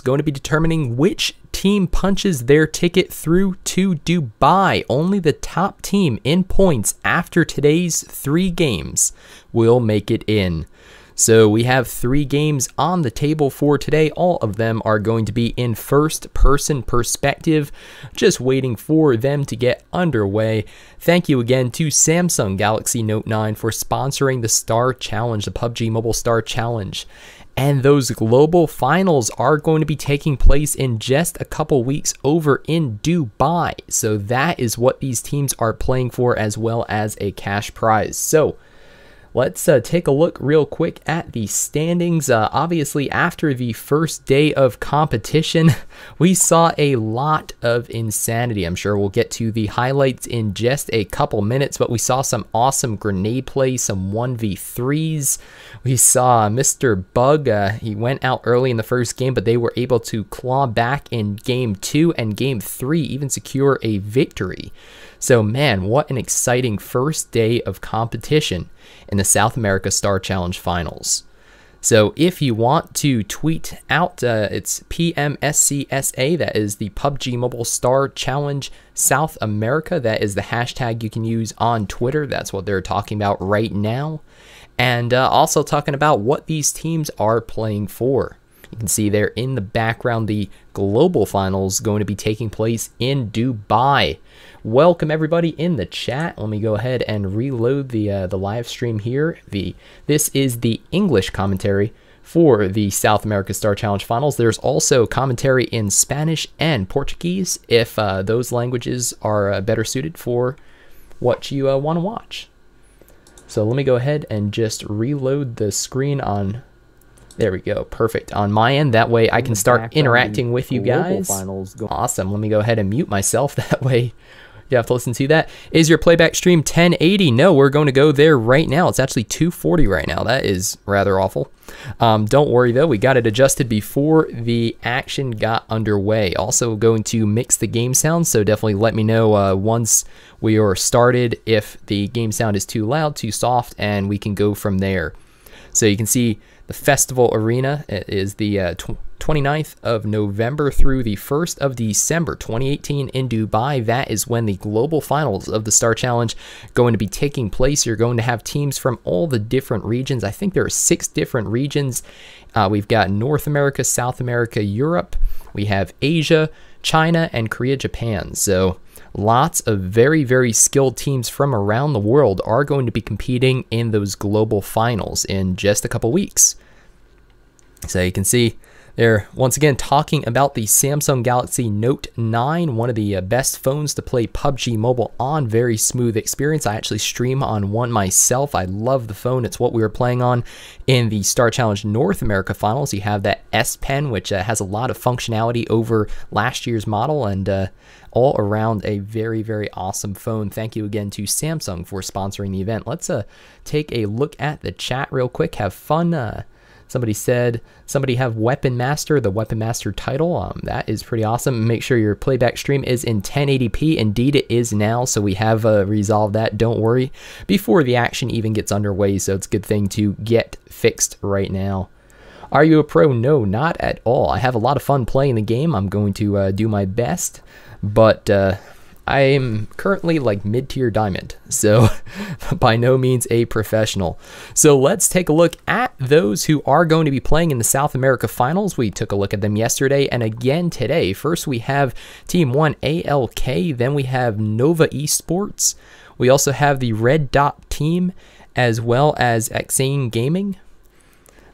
going to be determining which team punches their ticket through to Dubai. Only the top team in points after today's 3 games will make it in. So we have 3 games on the table for today. All of them are going to be in first-person perspective. Just waiting for them to get underway. Thank you again to Samsung Galaxy Note 9 for sponsoring the Star Challenge, the PUBG Mobile Star Challenge. And those global finals are going to be taking place in just a couple weeks over in Dubai. So that is what these teams are playing for, as well as a cash prize. So let's take a look real quick at the standings. Obviously, after the first day of competition, we saw a lot of insanity. I'm sure we'll get to the highlights in just a couple minutes, but we saw some awesome grenade play, some 1v3s. We saw Mr. Bug. He went out early in the first game, but they were able to claw back in game 2 and game 3, even secure a victory. So man, what an exciting first day of competition in the South America Star Challenge Finals. So if you want to tweet out, it's PMSCSA, that is the PUBG Mobile Star Challenge South America. That is the hashtag you can use on Twitter. That's what they're talking about right now. And also talking about what these teams are playing for. You can see there in the background the global finals going to be taking place in Dubai. Welcome everybody in the chat. Let me go ahead and reload the live stream here. This is the English commentary for the South America Star Challenge Finals. There's also commentary in Spanish and Portuguese if those languages are better suited for what you want to watch. So let me go ahead and just reload the screen on. There we go. Perfect. On my end, that way I can start interacting with you guys. Awesome. Let me go ahead and mute myself. That way you have to listen to that. Is your playback stream 1080? No, we're going to go there right now. It's actually 240 right now. That is rather awful. Don't worry though. We got it adjusted before the action got underway. Also going to mix the game sound. So definitely let me know once we are started if the game sound is too loud, too soft, and we can go from there. So you can see the festival arena. It is the 29th of November through the 1st of December 2018 in Dubai. That is when the global finals of the Star Challenge going to be taking place. You're going to have teams from all the different regions. I think there are 6 different regions. We've got North America, South America, Europe. We have Asia, China, and Korea, Japan. So lots of very, very skilled teams from around the world are going to be competing in those global finals in just a couple weeks. So you can see they're once again talking about the Samsung Galaxy Note 9, one of the best phones to play PUBG Mobile on. Very smooth experience. I actually stream on one myself. I love the phone. It's what we were playing on in the Star Challenge North America Finals. You have that S Pen, which has a lot of functionality over last year's model, and all around a very, very awesome phone. Thank you again to Samsung for sponsoring the event. Let's take a look at the chat real quick. Have fun. Somebody said, somebody have Weapon Master, the Weapon Master title. That is pretty awesome. Make sure your playback stream is in 1080p. Indeed, it is now, so we have resolved that. Don't worry, before the action even gets underway, so it's a good thing to get fixed right now. Are you a pro? No, not at all. I have a lot of fun playing the game. I'm going to do my best, but I'm currently like mid-tier diamond, so by no means a professional. So let's take a look at those who are going to be playing in the South America Finals. We took a look at them yesterday and again today. First, we have Team 1 ALK, then we have Nova Esports. We also have the Red Dot team, as well as Xane Gaming.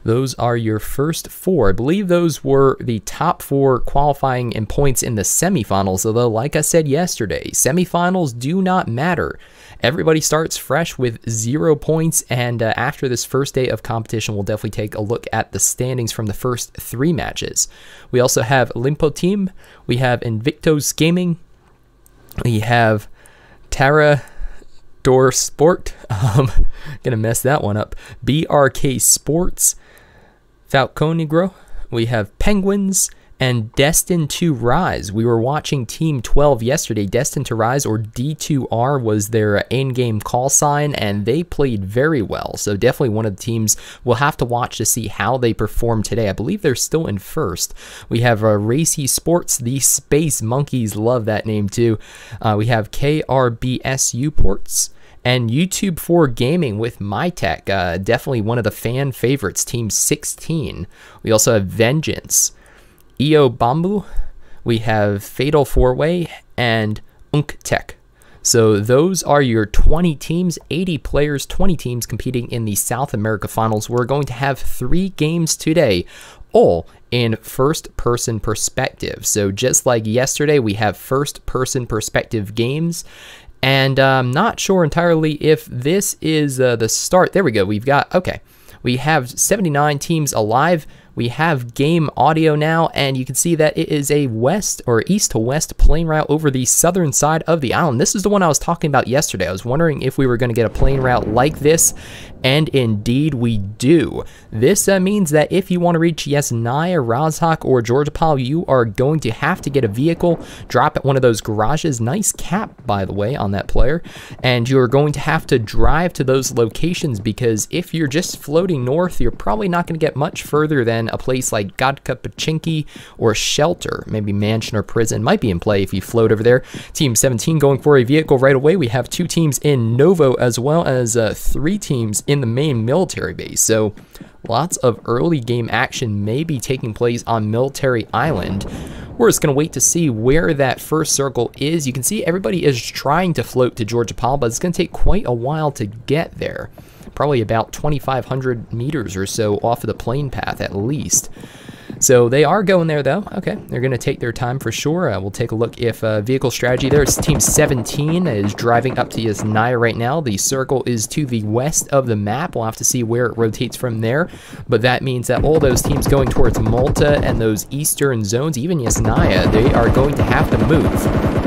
Those are your first 4. I believe those were the top 4 qualifying in points in the semifinals, although like I said yesterday, semifinals do not matter. Everybody starts fresh with 0 points, and after this first day of competition, we'll definitely take a look at the standings from the first 3 matches. We also have Limpo Team, we have Invictus Gaming, we have Terra Door Sport, gonna mess that one up, BRK Sports, Falconegro, we have Penguins, and Destined to Rise. We were watching Team 12 yesterday. Destined to Rise, or D2R, was their in-game call sign, and they played very well. So definitely one of the teams we'll have to watch to see how they perform today. I believe they're still in first. We have Racy Sports, the Space Monkeys, love that name too. We have KRBSU Ports, and YouTube 4 Gaming with MyTech, definitely one of the fan favorites, Team 16. We also have Vengeance, EO Bamboo, we have Fatal 4-Way, and Tech. So those are your 20 teams, 80 players, 20 teams competing in the South America Finals. We're going to have 3 games today, all in first-person perspective. So just like yesterday, we have first-person perspective games. And I'm not sure entirely if this is the start. There we go. We've got, okay, we have 79 teams alive. We have game audio now, and you can see that it is a west or east to west plane route over the southern side of the island. This is the one I was talking about yesterday. I was wondering if we were going to get a plane route like this, and indeed we do. This means that if you want to reach Yesnaya, Razhak, or Georgia Powell, you are going to have to get a vehicle, drop at one of those garages. Nice cap, by the way, on that player. And you're going to have to drive to those locations, because if you're just floating north, you're probably not going to get much further than a place like Godka Pachinki or Shelter. Maybe Mansion or Prison might be in play if you float over there. Team 17 going for a vehicle right away. We have 2 teams in Novo, as well as 3 teams in the main military base. So lots of early game action may be taking place on Military Island. We're just going to wait to see where that first circle is. You can see everybody is trying to float to Georgia Powell, but it's going to take quite a while to get there. Probably about 2,500 meters or so off of the plane path at least. So they are going there though. Okay, they're going to take their time for sure. We'll take a look if vehicle strategy there. It's Team 17 is driving up to Yesnaya right now. The circle is to the west of the map. We'll have to see where it rotates from there. But that means that all those teams going towards Malta and those eastern zones, even Yesnaya, they are going to have to move.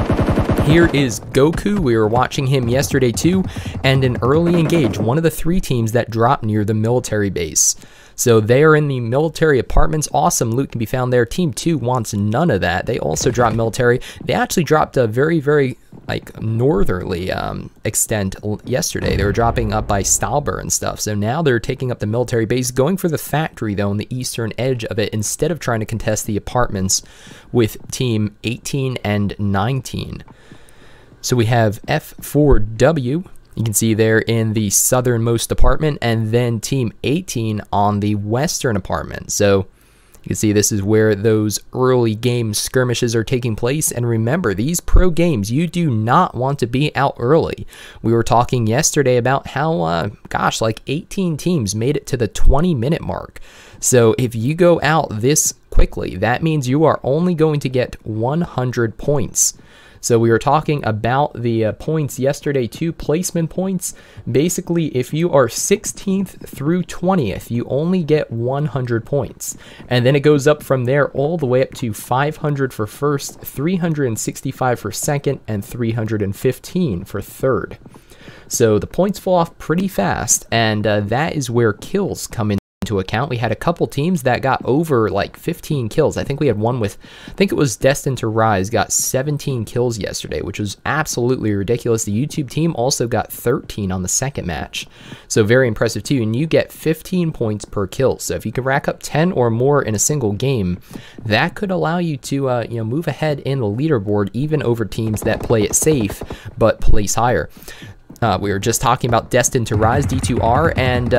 Here is Goku. We were watching him yesterday too, and an early engage, one of the 3 teams that dropped near the military base. So they are in the military apartments. Awesome loot can be found there. Team 2 wants none of that. They also dropped military. They actually dropped a very, very like northerly extent yesterday. They were dropping up by Stalber and stuff. So now they're taking up the military base, going for the factory though on the eastern edge of it, instead of trying to contest the apartments with Team 18 and 19. So we have F4W, you can see there in the southernmost apartment, and then Team 18 on the western apartment. So you can see this is where those early game skirmishes are taking place. And remember, these pro games, you do not want to be out early. We were talking yesterday about how, gosh, like 18 teams made it to the 20-minute mark. So if you go out this quickly, that means you are only going to get 100 points. So we were talking about the points yesterday too, placement points. Basically, if you are 16th through 20th, you only get 100 points. And then it goes up from there all the way up to 500 for first, 365 for second, and 315 for third. So the points fall off pretty fast, and that is where kills come in. Into account. We had a couple teams that got over like 15 kills. I think we had one with, I think it was Destined to Rise, got 17 kills yesterday, which was absolutely ridiculous. The YouTube team also got 13 on the second match. So very impressive too. And you get 15 points per kill. So if you can rack up 10 or more in a single game, that could allow you to move ahead in the leaderboard, even over teams that play it safe but place higher. We were just talking about Destined to Rise, D2R, and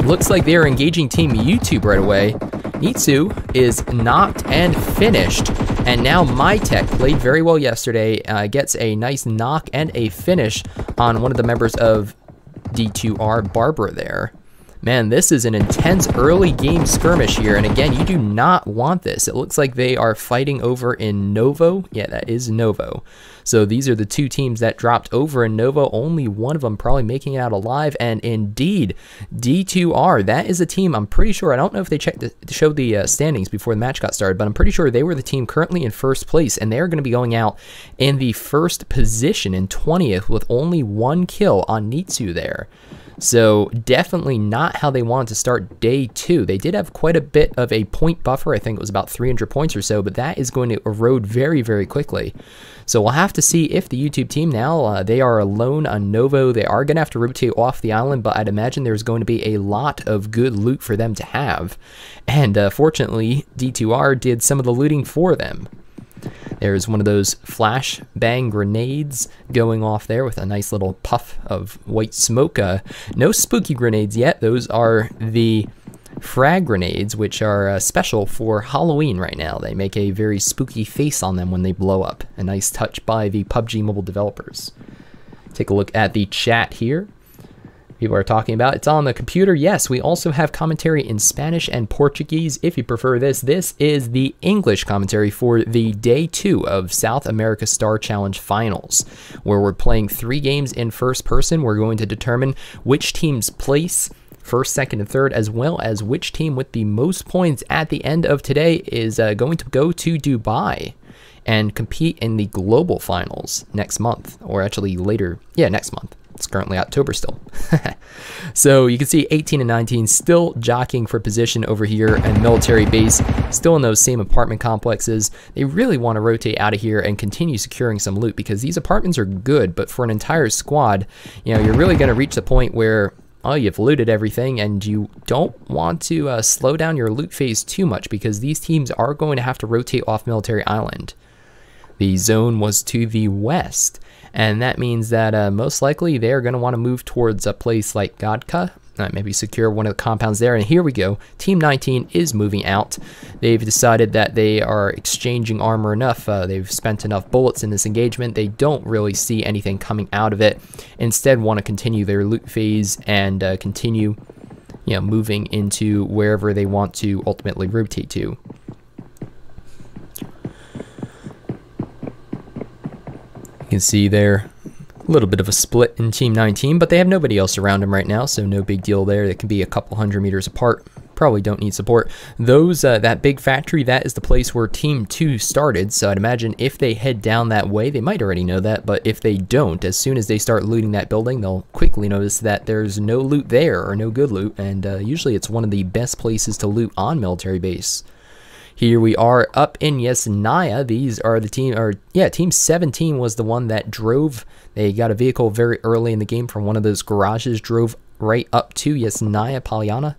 looks like they are engaging Team YouTube right away. Nitsu is knocked and finished, and now MyTech played very well yesterday, gets a nice knock and a finish on one of the members of D2R, Barbara there. Man, this is an intense early game skirmish here, and again, you do not want this. It looks like they are fighting over in Novo. Yeah, that is Novo. So these are the 2 teams that dropped over in Novo, only one of them probably making it out alive, and indeed, D2R, that is a team, I'm pretty sure, I don't know if they checked to show the standings before the match got started, but I'm pretty sure they were the team currently in first place, and they're going to be going out in the first position in 20th with only 1 kill on Nitsu there. So definitely not not how they wanted to start day 2. They did have quite a bit of a point buffer. I think it was about 300 points or so, but that is going to erode very, very quickly. So we'll have to see if the YouTube team now, they are alone on Novo. They are going to have to rotate off the island, but I'd imagine there's going to be a lot of good loot for them to have. And fortunately, D2R did some of the looting for them. There's one of those flash bang grenades going off there with a nice little puff of white smoke. No spooky grenades yet. Those are the frag grenades, which are special for Halloween right now. They make a very spooky face on them when they blow up. A nice touch by the PUBG Mobile developers. Take a look at the chat here. People are talking about it's on the computer. Yes, we also have commentary in Spanish and Portuguese if you prefer this. This is the English commentary for the day 2 of South America Star Challenge Finals, where we're playing 3 games in first person. We're going to determine which team's place first, second, and third, as well as which team with the most points at the end of today is going to go to Dubai and compete in the global finals next month, or actually later, yeah, next month. It's currently October still. So you can see 18 and 19 still jockeying for position over here and military base, still in those same apartment complexes. They really want to rotate out of here and continue securing some loot, because these apartments are good, but for an entire squad, you know, you're really going to reach the point where, oh, you've looted everything, and you don't want to slow down your loot phase too much, because these teams are going to have to rotate off military island. The zone was to the west, and that means that most likely they're going to want to move towards a place like Godka, maybe secure one of the compounds there. And here we go. Team 19 is moving out. They've decided that they are exchanging armor enough. They've spent enough bullets in this engagement. They don't really see anything coming out of it. Instead, want to continue their loot phase and continue, you know, moving into wherever they want to ultimately rotate to. You can see there a little bit of a split in Team 19, but they have nobody else around them right now, so no big deal there. They can be a couple hundred meters apart. Probably don't need support. Those that big factory, that is the place where Team 2 started, so I'd imagine if they head down that way, they might already know that, but if they don't, as soon as they start looting that building, they'll quickly notice that there's no loot there, or no good loot, and usually it's one of the best places to loot on military base. Here we are up in Yesnaya. These are the team, or yeah, Team 17 was the one that drove. They got a vehicle very early in the game from one of those garages, drove right up to Yesnaya Paliana.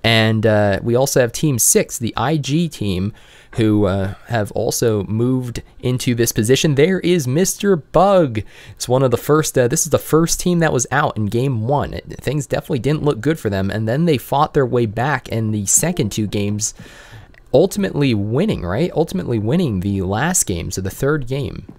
And we also have Team 6, the IG team, who have also moved into this position. There is Mr. Bug. It's one of the first, this is the first team that was out in game 1. Things definitely didn't look good for them, and then they fought their way back in the second 2 games, ultimately winning, right? Ultimately winning the last game, so the third game.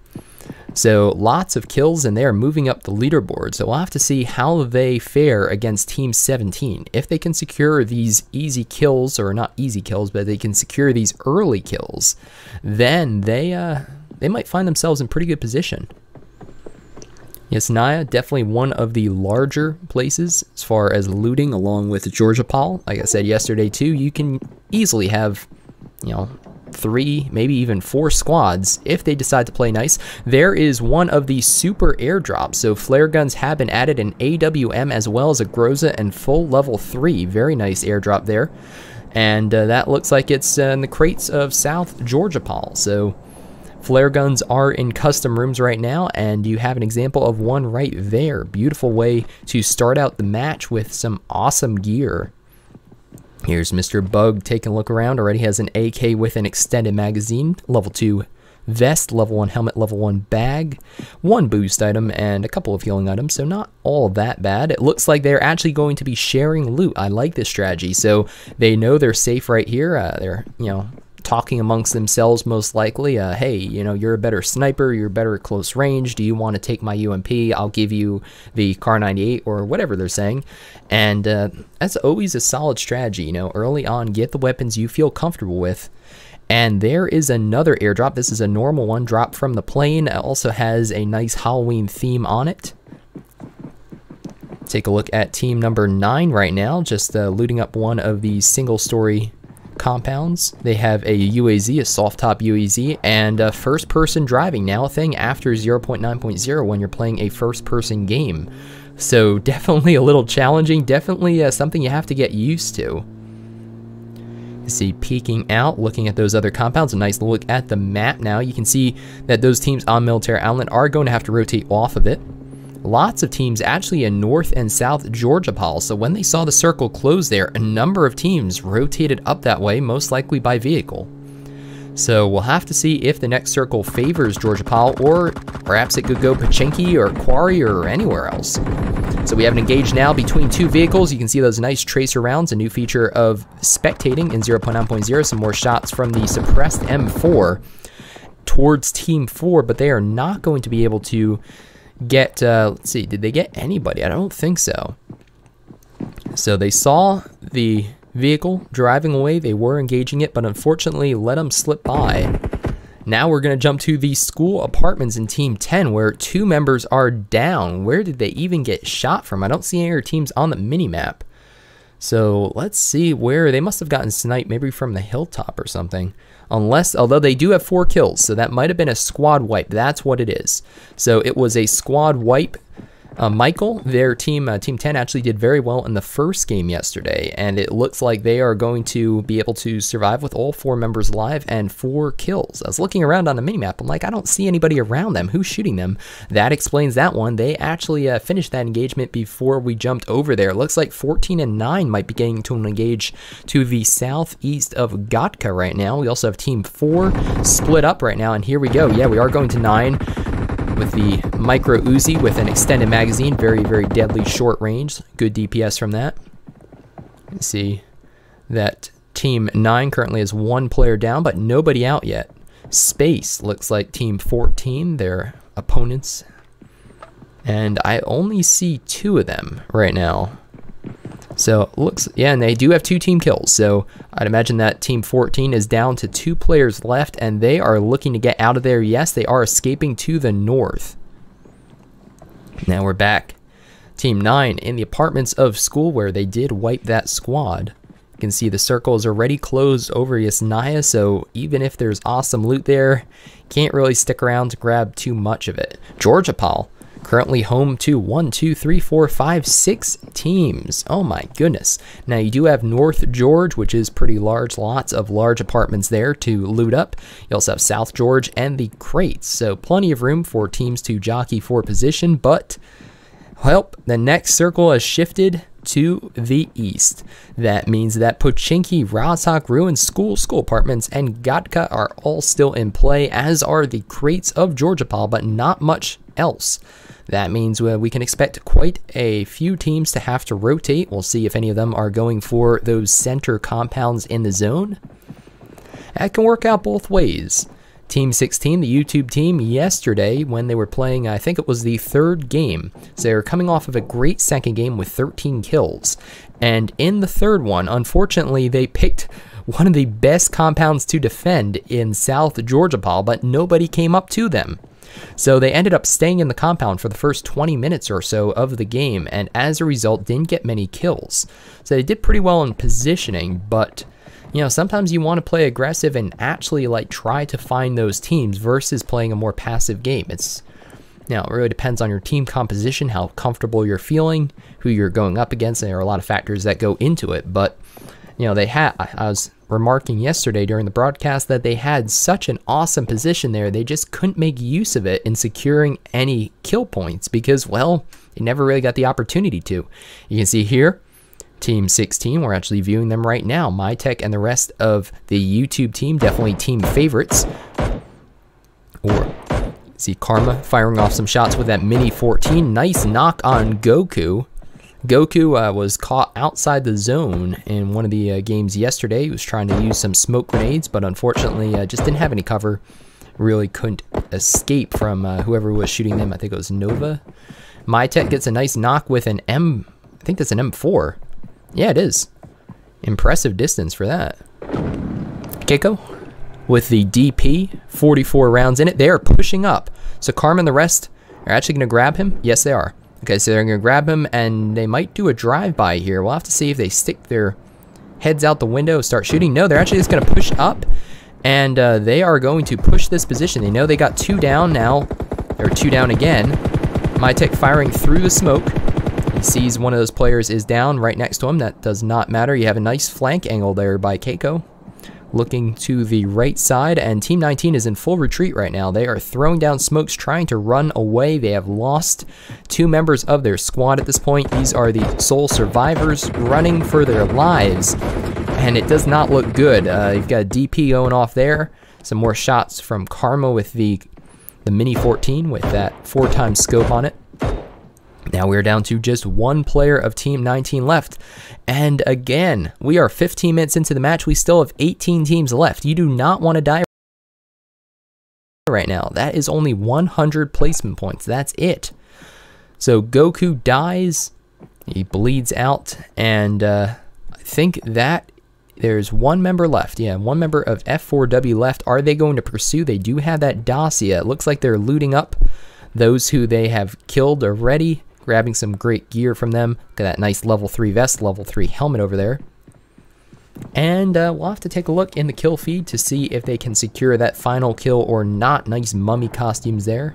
So lots of kills, and they are moving up the leaderboard. So we'll have to see how they fare against Team 17. If they can secure these easy kills, or not easy kills, but they can secure these early kills, then they might find themselves in pretty good position. Yes, Naya, definitely one of the larger places as far as looting, along with Georgia Paul. Like I said yesterday too, you can easily have, you know, 3, maybe even 4 squads if they decide to play nice. There is one of the super airdrops. So flare guns have been added, in AWM as well as a Groza and full level 3. Very nice airdrop there. And that looks like it's in the crates of South Georgia Paul. So flare guns are in custom rooms right now, and you have an example of one right there. Beautiful way to start out the match with some awesome gear. Here's Mr. Bug taking a look around. Already has an AK with an extended magazine, level 2 vest, level 1 helmet, level 1 bag, 1 boost item, and a couple of healing items, so not all that bad. It looks like they're actually going to be sharing loot. I like this strategy. So they know they're safe right here. They're, you know, talking amongst themselves most likely. Hey, you know, you're a better sniper, you're better at close range, do you want to take my UMP? I'll give you the Car 98, or whatever they're saying. And that's always a solid strategy, you know, early on, get the weapons you feel comfortable with. And there is another airdrop. This is a normal one, drop from the plane. It also has a nice Halloween theme on it. Take a look at team number 9 right now, just looting up one of these single story compounds. They have a UAZ, a soft top UAZ, and first person driving, now a thing after 0.9.0 when you're playing a first person game. So definitely a little challenging, definitely something you have to get used to. You see, peeking out, looking at those other compounds, a nice look at the map now. You can see that those teams on Military Island are going to have to rotate off of it. Lots of teams actually in North and South Georgia Pal, so when they saw the circle close there, a number of teams rotated up that way, most likely by vehicle. So we'll have to see if the next circle favors Georgia Pal, or perhaps it could go Pachinki or Quarry or anywhere else. So we have an engage now between two vehicles. You can see those nice tracer rounds, a new feature of spectating in 0.9.0, some more shots from the suppressed M4 towards Team 4, but they are not going to be able to get, let's see, did they get anybody? I don't think so. So they saw the vehicle driving away, they were engaging it, but unfortunately let them slip by. Now we're going to jump to the school apartments in Team 10, where 2 members are down. Where did they even get shot from? I don't see any other teams on the mini-map. So let's see where they must have gotten sniped, maybe from the hilltop or something. Although they do have 4 kills, so that might have been a squad wipe. That's what it is. So it was a squad wipe. Michael, their team, Team 10, actually did very well in the first game yesterday, and it looks like they are going to be able to survive with all 4 members alive and 4 kills. I was looking around on the minimap, I'm like, I don't see anybody around them. Who's shooting them? That explains that one. They actually finished that engagement before we jumped over there. It looks like 14 and 9 might be getting to an engage to the southeast of Gatka right now. We also have Team 4 split up right now, and here we go. Yeah, we are going to 9. With the micro Uzi with an extended magazine, very, very deadly short range. Good DPS from that. You can see that Team 9 currently has 1 player down, but nobody out yet. Space looks like Team 14, their opponents. And I only see 2 of them right now. So looks, yeah, and they do have 2 team kills. So I'd imagine that Team 14 is down to 2 players left, and they are looking to get out of there. Yes, they are escaping to the north. Now we're back. Team 9 in the apartments of school, where they did wipe that squad. You can see the circle is already closed over Yasnaya, so even if there's awesome loot there, can't really stick around to grab too much of it. Georgia Pal currently home to 1, 2, 3, 4, 5, 6 teams. Oh my goodness. Now you do have North George, which is pretty large, lots of large apartments there to loot up. You also have South George and the crates, so plenty of room for teams to jockey for position, but well, the next circle has shifted to the east. That means that Pochinki, Razhok, Ruins, School Apartments, and Gatka are all still in play, as are the crates of Georgia Pal, but not much else. That means we can expect quite a few teams to have to rotate. We'll see if any of them are going for those center compounds in the zone. That can work out both ways. Team 16, the YouTube team, yesterday when they were playing, I think it was the 3rd game. So they were coming off of a great second game with 13 kills. And in the 3rd one, unfortunately, they picked one of the best compounds to defend in South Georgia Pal, but nobody came up to them. So they ended up staying in the compound for the first 20 minutes or so of the game, and as a result didn't get many kills. So they did pretty well in positioning, but you know, sometimes you want to play aggressive and actually like try to find those teams versus playing a more passive game. It's, you know, it really depends on your team composition, how comfortable you're feeling, who you're going up against. There are a lot of factors that go into it, but you know, I was remarking yesterday during the broadcast that they had such an awesome position there. They just couldn't make use of it in securing any kill points because, well, they never really got the opportunity to. You can see here, Team 16, we're actually viewing them right now. MyTech and the rest of the YouTube team, definitely team favorites. Or see Karma firing off some shots with that Mini 14. Nice knock on Goku. Goku was caught outside the zone in one of the games yesterday. He was trying to use some smoke grenades, but unfortunately just didn't have any cover. Really couldn't escape from whoever was shooting them. I think it was Nova. MyTech gets a nice knock with an I think that's an M4. Yeah, it is. Impressive distance for that. Keiko with the DP, 44 rounds in it. They are pushing up. So Karma and the rest are actually going to grab him. Yes, they are. Okay, so they're going to grab him, and they might do a drive-by here. We'll have to see if they stick their heads out the window, start shooting. No, they're actually just going to push up, and they are going to push this position. They know they got 2 down now. They're 2 down again. MyTech firing through the smoke. sees one of those players is down right next to him. That does not matter. You have a nice flank angle there by Keiko. Looking to the right side, and Team 19 is in full retreat right now. They are throwing down smokes, trying to run away. They have lost 2 members of their squad at this point. These are the sole survivors running for their lives, and it does not look good. You've got a DP going off there. Some more shots from Karma with the Mini 14 with that 4x scope on it. Now we're down to just 1 player of Team 19 left. And again, we are 15 minutes into the match. We still have 18 teams left. You do not want to die right now. That is only 100 placement points. That's it. So Goku dies. He bleeds out. And I think that there's 1 member left. Yeah, 1 member of F4W left. Are they going to pursue? They do have that dossier. It looks like they're looting up those who they have killed already. Grabbing some great gear from them. Look at that nice level 3 vest, level 3 helmet over there. And we'll have to take a look in the kill feed to see if they can secure that final kill or not. Nice mummy costumes there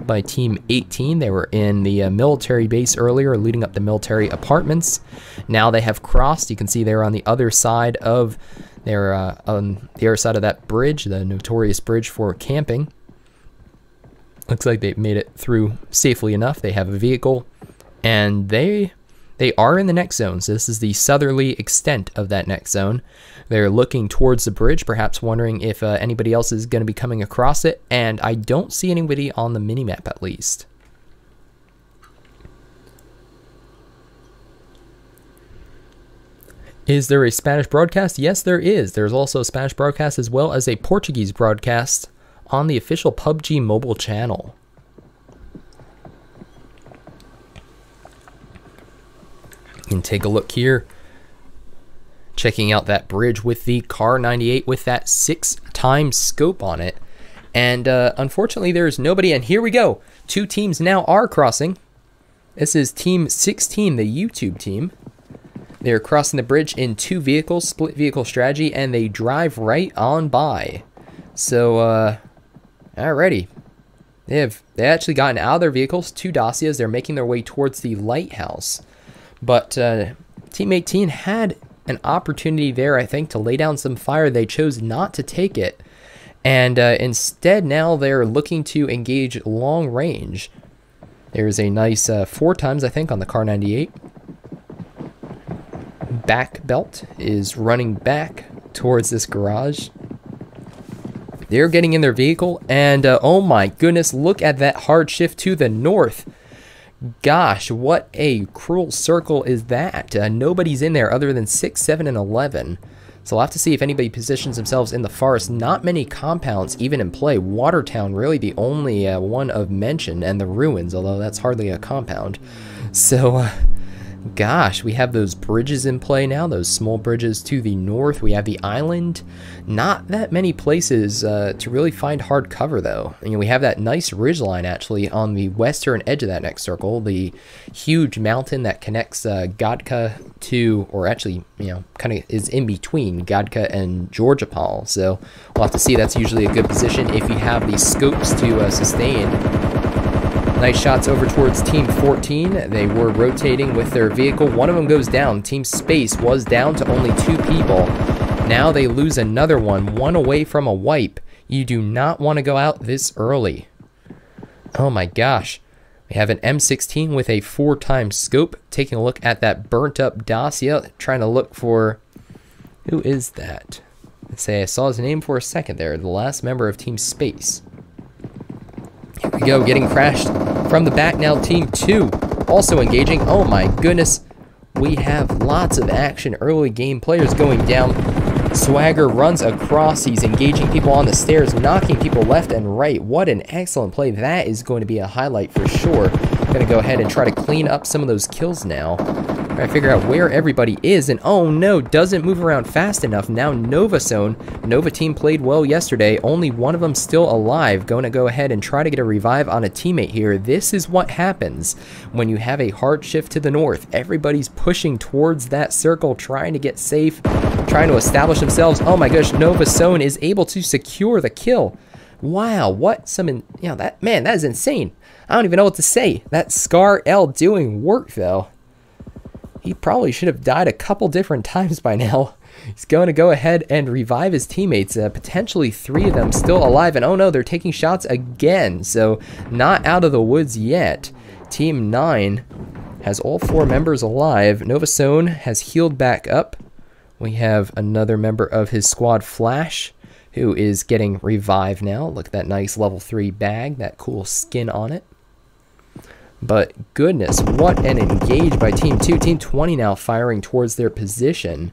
by Team 18. They were in the military base earlier, looting up the military apartments. Now they have crossed. You can see they're on the other side of that bridge, the notorious bridge for camping. Looks like they made it through safely enough. They have a vehicle, and they are in the next zone. So this is the southerly extent of that next zone. They're looking towards the bridge, perhaps wondering if anybody else is going to be coming across it, and I don't see anybody on the minimap at least. Is there a Spanish broadcast? Yes, there is. There's also a Spanish broadcast as well as a Portuguese broadcast on the official PUBG mobile channel. You can take a look here. Checking out that bridge with the Car 98 with that 6x scope on it. And unfortunately there's nobody, and here we go. 2 teams now are crossing. This is Team 16, the YouTube team. They're crossing the bridge in 2 vehicles, split vehicle strategy, and they drive right on by. So, alrighty. They actually gotten out of their vehicles, 2 dossiers. They're making their way towards the lighthouse. But Team 18 had an opportunity there, I think, to lay down some fire. They chose not to take it. And instead, now they're looking to engage long range. There's a nice 4x, I think, on the Car 98. Back belt is running back towards this garage. They're getting in their vehicle, and oh my goodness, look at that hard shift to the north. Gosh, what a cruel circle is that. Nobody's in there other than 6, 7, and 11. So we'll have to see if anybody positions themselves in the forest. Not many compounds even in play. Watertown really the only one of mention, and the ruins, although that's hardly a compound. So gosh, we have those bridges in play now, those small bridges to the north. We have the island. Not that many places to really find hard cover, though. We have that nice ridgeline, actually, on the western edge of that next circle. The huge mountain that connects Godka to, or actually, kind of is in between Godka and Georgopol. So we'll have to see. That's usually a good position if you have the scopes to sustain. Nice shots over towards Team 14. They were rotating with their vehicle. One of them goes down. Team Space was down to only 2 people. Now they lose another one away from a wipe. You do not want to go out this early. Oh my gosh. We have an M16 with a 4x scope. Taking a look at that burnt up dossier. Trying to look for... Who is that? Let's say I saw his name for a second there. The last member of Team Space. Here we go, getting crashed from the back now. Team 2 also engaging. Oh my goodness. We have lots of action early game. Players going down. Swagger runs across. He's engaging people on the stairs, knocking people left and right. What an excellent play. That is going to be a highlight for sure. I'm going to go ahead and try to clean up some of those kills now. Try to figure out where everybody is, and oh no, doesn't move around fast enough. Now Nova Zone. Nova team played well yesterday. Only one of them still alive. Going to go ahead and try to get a revive on a teammate here. This is what happens when you have a hard shift to the north. Everybody's pushing towards that circle, trying to get safe, trying to establish themselves. Oh my gosh, Nova Zone is able to secure the kill. Wow, what some, that is insane. I don't even know what to say. That Scar L doing work, though. He probably should have died a couple different times by now. He's going to go ahead and revive his teammates. Potentially 3 of them still alive. And oh no, they're taking shots again. So not out of the woods yet. Team 9 has all 4 members alive. Novasone has healed back up. We have another member of his squad, Flash, who is getting revived now. Look at that nice level 3 bag, that cool skin on it. But goodness, what an engage by Team 2. Team 20 now firing towards their position.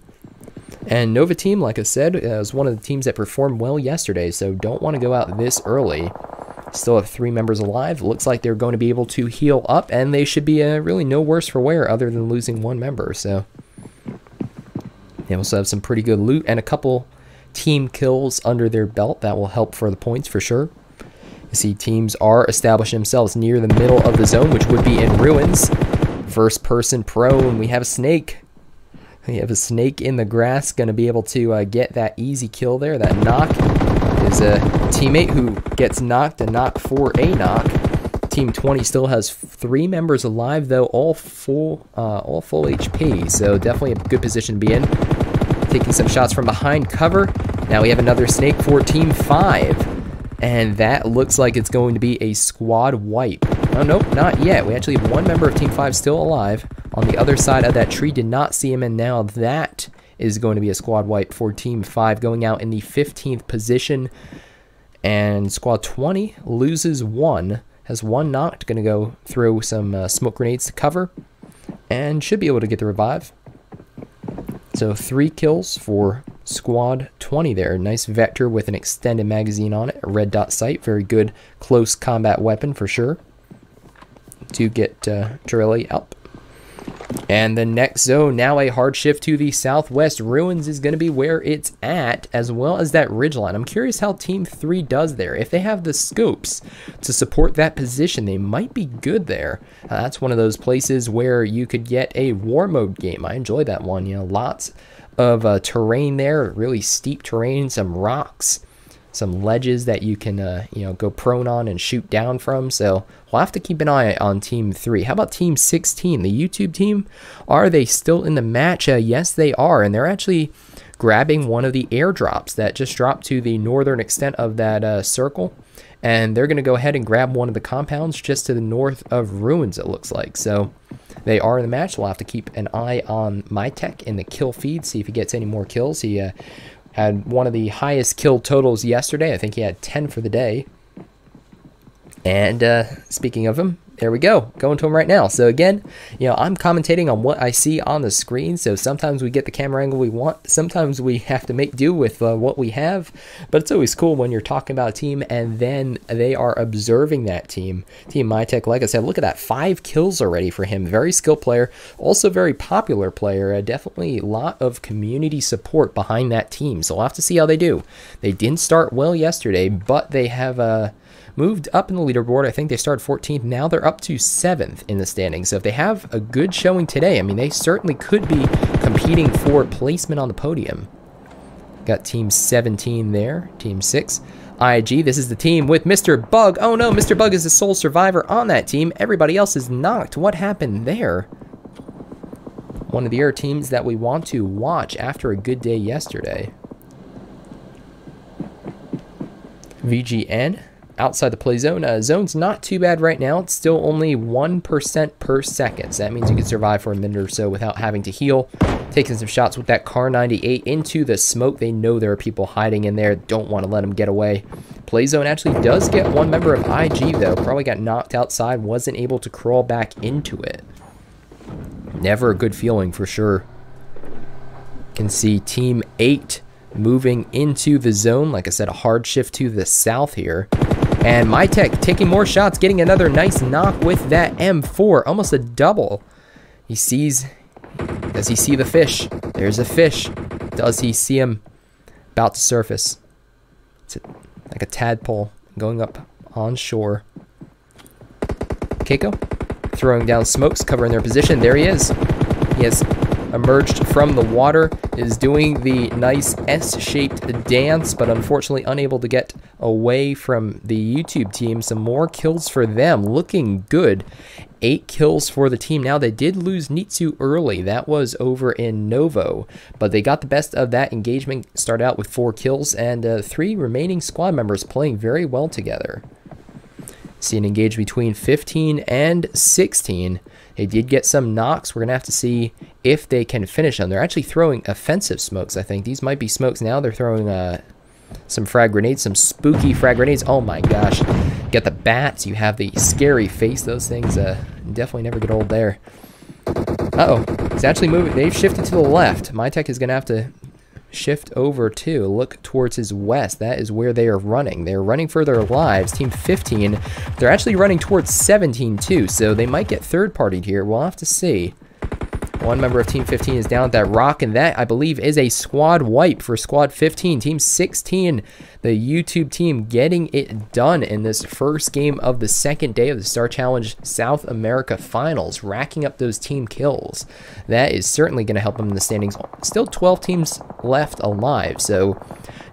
And Nova Team, like I said, was one of the teams that performed well yesterday, so don't want to go out this early. Still have 3 members alive. Looks like they're going to be able to heal up, and they should be really no worse for wear other than losing 1 member. So they also have some pretty good loot and a couple team kills under their belt. That will help for the points for sure. You see teams are establishing themselves near the middle of the zone, which would be in ruins. First person prone. We have a snake. We have a snake in the grass. Going to be able to get that easy kill there. That knock is a teammate who gets knocked, a knock for a knock. Team 20 still has 3 members alive, though, all full HP. So definitely a good position to be in. Taking some shots from behind cover. Now we have another snake for Team 5. And that looks like it's going to be a squad wipe. Oh, nope, not yet. We actually have 1 member of Team 5 still alive. On the other side of that tree, did not see him, and now that is going to be a squad wipe for Team 5, going out in the 15th position. And Squad 20 loses 1, has 1 knocked, going to go throw some smoke grenades to cover, and should be able to get the revive. So 3 kills for Squad 20 there. Nice Vector with an extended magazine on it, a red dot sight, very good close combat weapon for sure to get Torelli up. And the next zone, now a hard shift to the southwest. Ruins is going to be where it's at, as well as that ridgeline. I'm curious how Team 3 does there. If they have the scopes to support that position, they might be good there. That's one of those places where you could get a war mode game. I enjoy that one. You know, lots of terrain there, really steep terrain, some rocks, some ledges that you can you know, go prone on and shoot down from. So we'll have to keep an eye on Team 3. How about Team 16, the YouTube team? Are they still in the match? Yes, they are, and they're actually grabbing one of the airdrops that just dropped to the northern extent of that circle, and they're going to go ahead and grab one of the compounds just to the north of Ruins, it looks like. So they are in the match. We'll have to keep an eye on MyTech in the kill feed, see if he gets any more kills. He had one of the highest kill totals yesterday. I think he had 10 for the day. And speaking of him, there we go, going to him right now. So again, you know, I'm commentating on what I see on the screen. So sometimes we get the camera angle we want. Sometimes we have to make do with what we have. But it's always cool when you're talking about a team and then they are observing that team. Team MyTech, like I said, look at that, 5 kills already for him. Very skilled player, also very popular player. Definitely a lot of community support behind that team. So we'll have to see how they do. They didn't start well yesterday, but they have moved up in the leaderboard. I think they started 14th. Now they're up to 7th in the standings. So if they have a good showing today, I mean, they certainly could be competing for placement on the podium. Got Team 17 there. Team 6. IG, this is the team with Mr. Bug. Oh no, Mr. Bug is the sole survivor on that team. Everybody else is knocked. What happened there? One of the other teams that we want to watch after a good day yesterday. VGN. Outside the play zone. Zone's not too bad right now. It's still only 1% per second. So that means you can survive for a minute or so without having to heal. Taking some shots with that Car 98 into the smoke. They know there are people hiding in there. Don't want to let them get away. Play zone actually does get 1 member of IG though. Probably got knocked outside. Wasn't able to crawl back into it. Never a good feeling for sure. Can see Team 8 moving into the zone. Like I said, a hard shift to the south here. And MyTech taking more shots, getting another nice knock with that M4. Almost a double. He sees... Does he see the fish? There's a fish. Does he see him about to surface? It's like a tadpole going up on shore. Keiko throwing down smokes, covering their position. There he is. He has emerged from the water, is doing the nice S-shaped dance, but unfortunately unable to get away from the YouTube team. Some more kills for them, looking good. 8 kills for the team. Now, they did lose Nitsu early. That was over in Novo, but they got the best of that engagement. Start out with 4 kills, and 3 remaining squad members playing very well together. See an engage between 15 and 16. They did get some knocks. We're going to have to see if they can finish them. They're actually throwing offensive smokes, I think. These might be smokes now. They're throwing some frag grenades, some spooky frag grenades. Oh my gosh. Get the bats. You have the scary face. Those things definitely never get old there. Uh-oh. It's actually moving. They've shifted to the left. My tech is going to have to shift over to look towards his west. That is where they are running. They're running for their lives. Team 15, they're actually running towards 17 too, so they might get third-partied here. We'll have to see. One member of Team 15 is down at that rock, and that, I believe, is a squad wipe for Squad 15. Team 16, the YouTube team, getting it done in this first game of the second day of the Star Challenge South America Finals, racking up those team kills. That is certainly going to help them in the standings. Still 12 teams left alive, so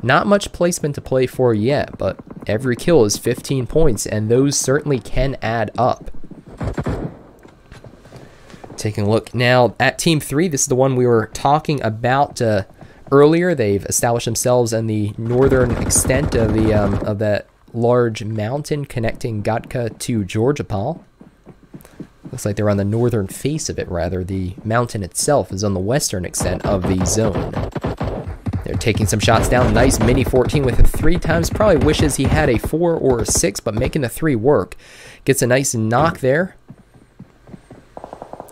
not much placement to play for yet, but every kill is 15 points, and those certainly can add up. Taking a look now at Team 3. This is the one we were talking about earlier. They've established themselves in the northern extent of the of that large mountain connecting Gatka to Georgopol. Looks like they're on the northern face of it, rather. The mountain itself is on the western extent of the zone. They're taking some shots down. Nice mini 14 with a 3 times. Probably wishes he had a 4 or a 6, but making the 3 work. Gets a nice knock there.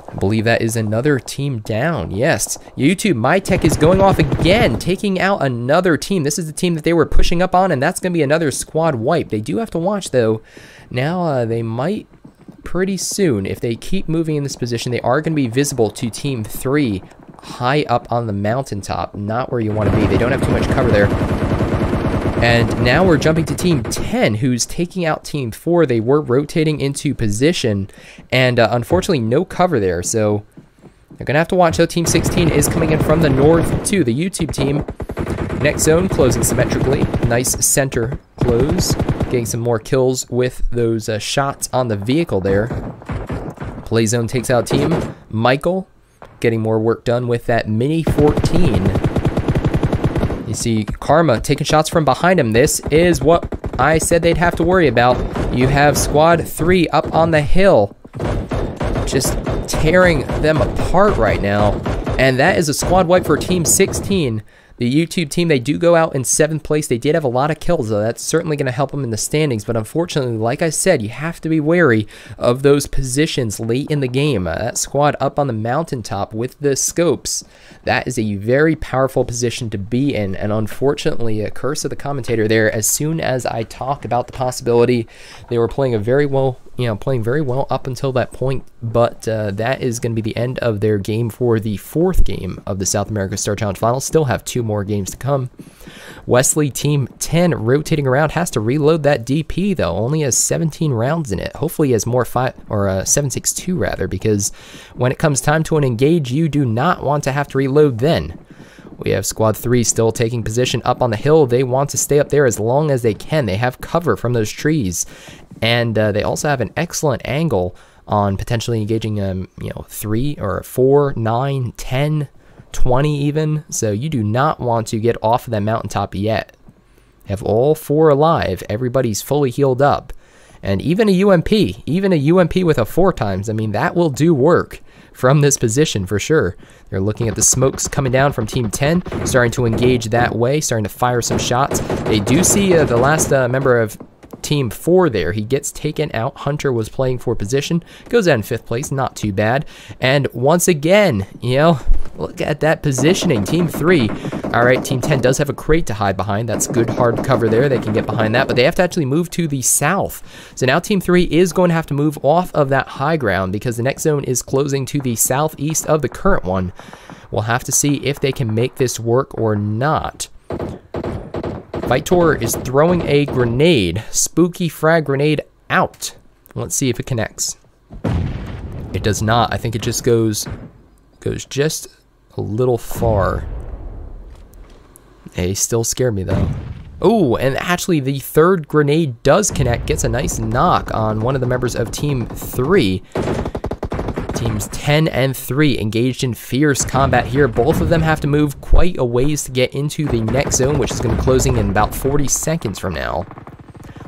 I believe that is another team down. Yes, YouTube, my tech is going off again, taking out another team. This is the team that they were pushing up on, and that's going to be another squad wipe. They do have to watch, though. Now, they might pretty soon, if they keep moving in this position, they are going to be visible to Team 3 high up on the mountaintop. Not where you want to be. They don't have too much cover there. And now we're jumping to Team 10, who's taking out Team 4. They were rotating into position, and unfortunately no cover there, so they're going to have to watch. Though Team 16 is coming in from the north too. The YouTube team, next zone closing symmetrically. Nice center close, getting some more kills with those shots on the vehicle there. Play zone takes out Team Michael, getting more work done with that mini 14. You see Karma taking shots from behind him. This is what I said they'd have to worry about. You have Squad 3 up on the hill, just tearing them apart right now. And that is a squad wipe for Team 16. The YouTube team, they do go out in 7th place. They did have a lot of kills, though. That's certainly going to help them in the standings. But unfortunately, like I said, you have to be wary of those positions late in the game. That squad up on the mountaintop with the scopes, that is a very powerful position to be in. And unfortunately, a curse of the commentator there. As soon as I talk about the possibility, they were playing very well up until that point, but that is going to be the end of their game for the 4th game of the South America Star Challenge Finals. Still have 2 more games to come. Wesley, Team 10, rotating around, has to reload that DP, though. Only has 17 rounds in it. Hopefully he has more 7.62 rather, because when it comes time to an engage, you do not want to have to reload then. We have Squad 3 still taking position up on the hill. They want to stay up there as long as they can. They have cover from those trees, and they also have an excellent angle on potentially engaging 3 or 4, 9, 10, 20 even. So you do not want to get off of that mountaintop yet. Have all 4 alive. Everybody's fully healed up. And even a UMP with a 4 times, I mean, that will do work from this position for sure. They're looking at the smokes coming down from Team 10, starting to engage that way, starting to fire some shots. They do see the last member of Team 4 there. He gets taken out. Hunter was playing for position. Goes out in 5th place. Not too bad. And once again, look at that positioning. Team 3. All right, Team 10 does have a crate to hide behind. That's good hard cover there. They can get behind that, but they have to actually move to the south. So now Team 3 is going to have to move off of that high ground because the next zone is closing to the southeast of the current one. We'll have to see if they can make this work or not. Vitor is throwing a grenade. Spooky frag grenade out. Let's see if it connects. It does not. I think it just goes just a little far. They still scare me though. Oh, and actually the third grenade does connect, gets a nice knock on one of the members of Team 3. Teams 10 and 3 engaged in fierce combat here. Both of them have to move quite a ways to get into the next zone, which is going to be closing in about 40 seconds from now.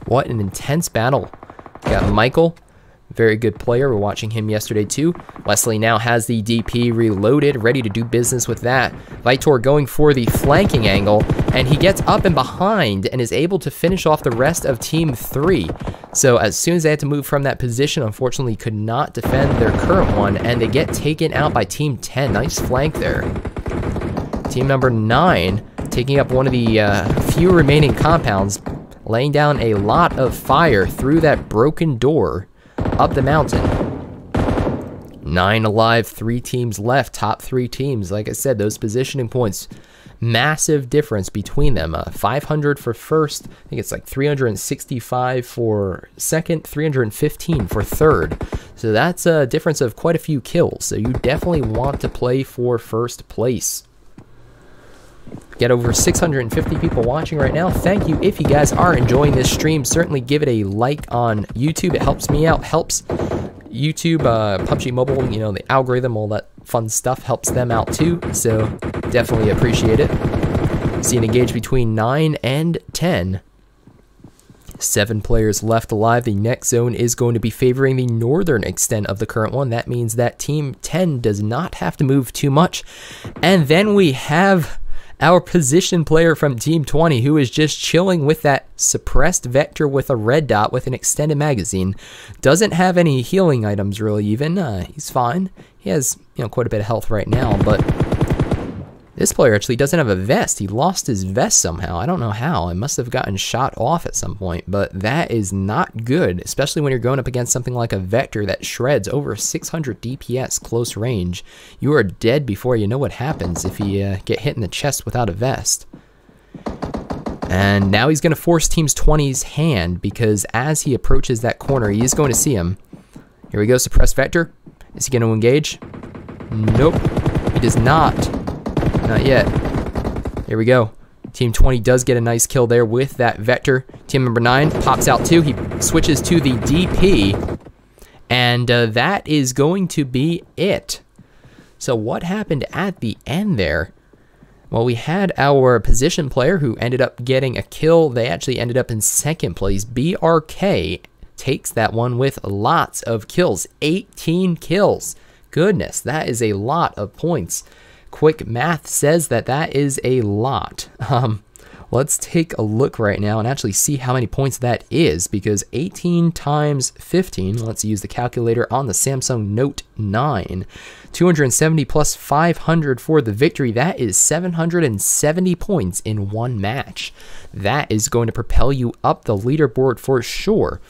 What an intense battle. Got Michael, very good player. We're watching him yesterday too. Wesley now has the DP reloaded, ready to do business with that. Vitor going for the flanking angle, and he gets up and behind and is able to finish off the rest of Team 3. So as soon as they had to move from that position, unfortunately could not defend their current one, and they get taken out by Team 10. Nice flank there. Team number 9 taking up one of the few remaining compounds, laying down a lot of fire through that broken door up the mountain. 9 alive, 3 teams left, top 3 teams. Like I said, those positioning points, massive difference between them. 500 for first, I think it's like 365 for second, 315 for third. So that's a difference of quite a few kills. So you definitely want to play for first place. Get over 650 people watching right now. Thank you. If you guys are enjoying this stream, certainly give it a like on YouTube. It helps me out, helps YouTube, PUBG Mobile, you know, the algorithm, all that fun stuff helps them out too. So definitely appreciate it. See an engage between 9 and 10. 7 players left alive. The next zone is going to be favoring the northern extent of the current one. That means that Team 10 does not have to move too much. And then we have our position player from Team 20, who is just chilling with that suppressed vector with a red dot with an extended magazine. Doesn't have any healing items really even. He's fine. He has, you know, quite a bit of health right now, but this player actually doesn't have a vest. He lost his vest somehow. I don't know how. It must have gotten shot off at some point, but that is not good, especially when you're going up against something like a vector that shreds over 600 DPS close range. You are dead before you know what happens if you get hit in the chest without a vest. And now he's going to force Team 20's hand, because as he approaches that corner, he is going to see him. Here we go, suppressed vector. Is he going to engage? Nope, he does not. Not yet. Here we go. Team 20 does get a nice kill there with that vector. Team number 9 pops out too. He switches to the DP. And that is going to be it. So what happened at the end there? Well, we had our position player who ended up getting a kill. They actually ended up in second place. BRK takes that one with lots of kills. 18 kills. Goodness, that is a lot of points. Quick math says that that is a lot. Let's take a look right now and actually see how many points that is, because 18 times 15, let's use the calculator on the Samsung Note 9, 270 plus 500 for the victory. That is 770 points in one match. That is going to propel you up the leaderboard for sure.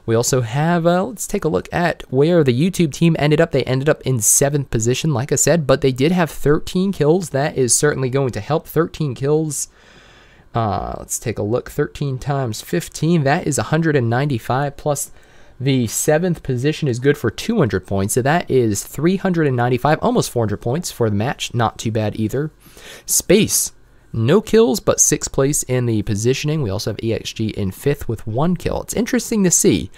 We also have, let's take a look at where the YouTube team ended up. They ended up in 7th position, like I said, but they did have 13 kills. That is certainly going to help. 13 kills. Let's take a look. 13 times 15. That is 195, plus the 7th position is good for 200 points. So that is 395, almost 400 points for the match. Not too bad either. Space. No kills, but 6th place in the positioning. We also have EXG in 5th with 1 kill. It's interesting to see.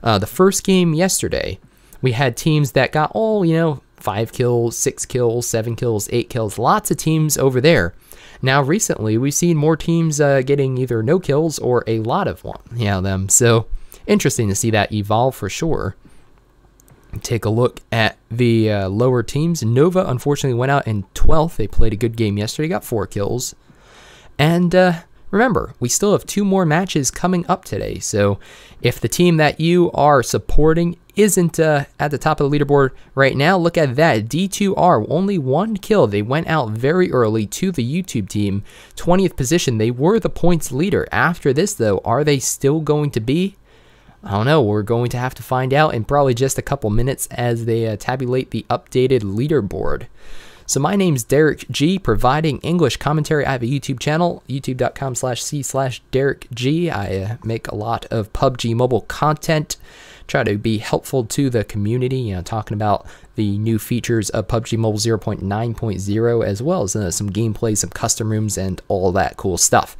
The first game yesterday, we had teams that got all, you know, 5 kills, 6 kills, 7 kills, 8 kills. Lots of teams over there. Now, recently, we've seen more teams getting either no kills or a lot of them. So, interesting to see that evolve for sure. Take a look at the lower teams. Nova, unfortunately, went out in 12th. They played a good game yesterday, got 4 kills. And remember, we still have 2 more matches coming up today. So if the team that you are supporting isn't at the top of the leaderboard right now, look at that. D2R, only 1 kill. They went out very early to the YouTube team. 20th position. They were the points leader. After this, though, are they still going to be? I don't know. We're going to have to find out in probably just a couple minutes as they tabulate the updated leaderboard. So my name's Derek G, providing English commentary. I have a YouTube channel, youtube.com/c/DerekG. I make a lot of PUBG Mobile content, try to be helpful to the community, you know, talking about the new features of PUBG Mobile 0.9.0, as well as some gameplay, some custom rooms, and all that cool stuff.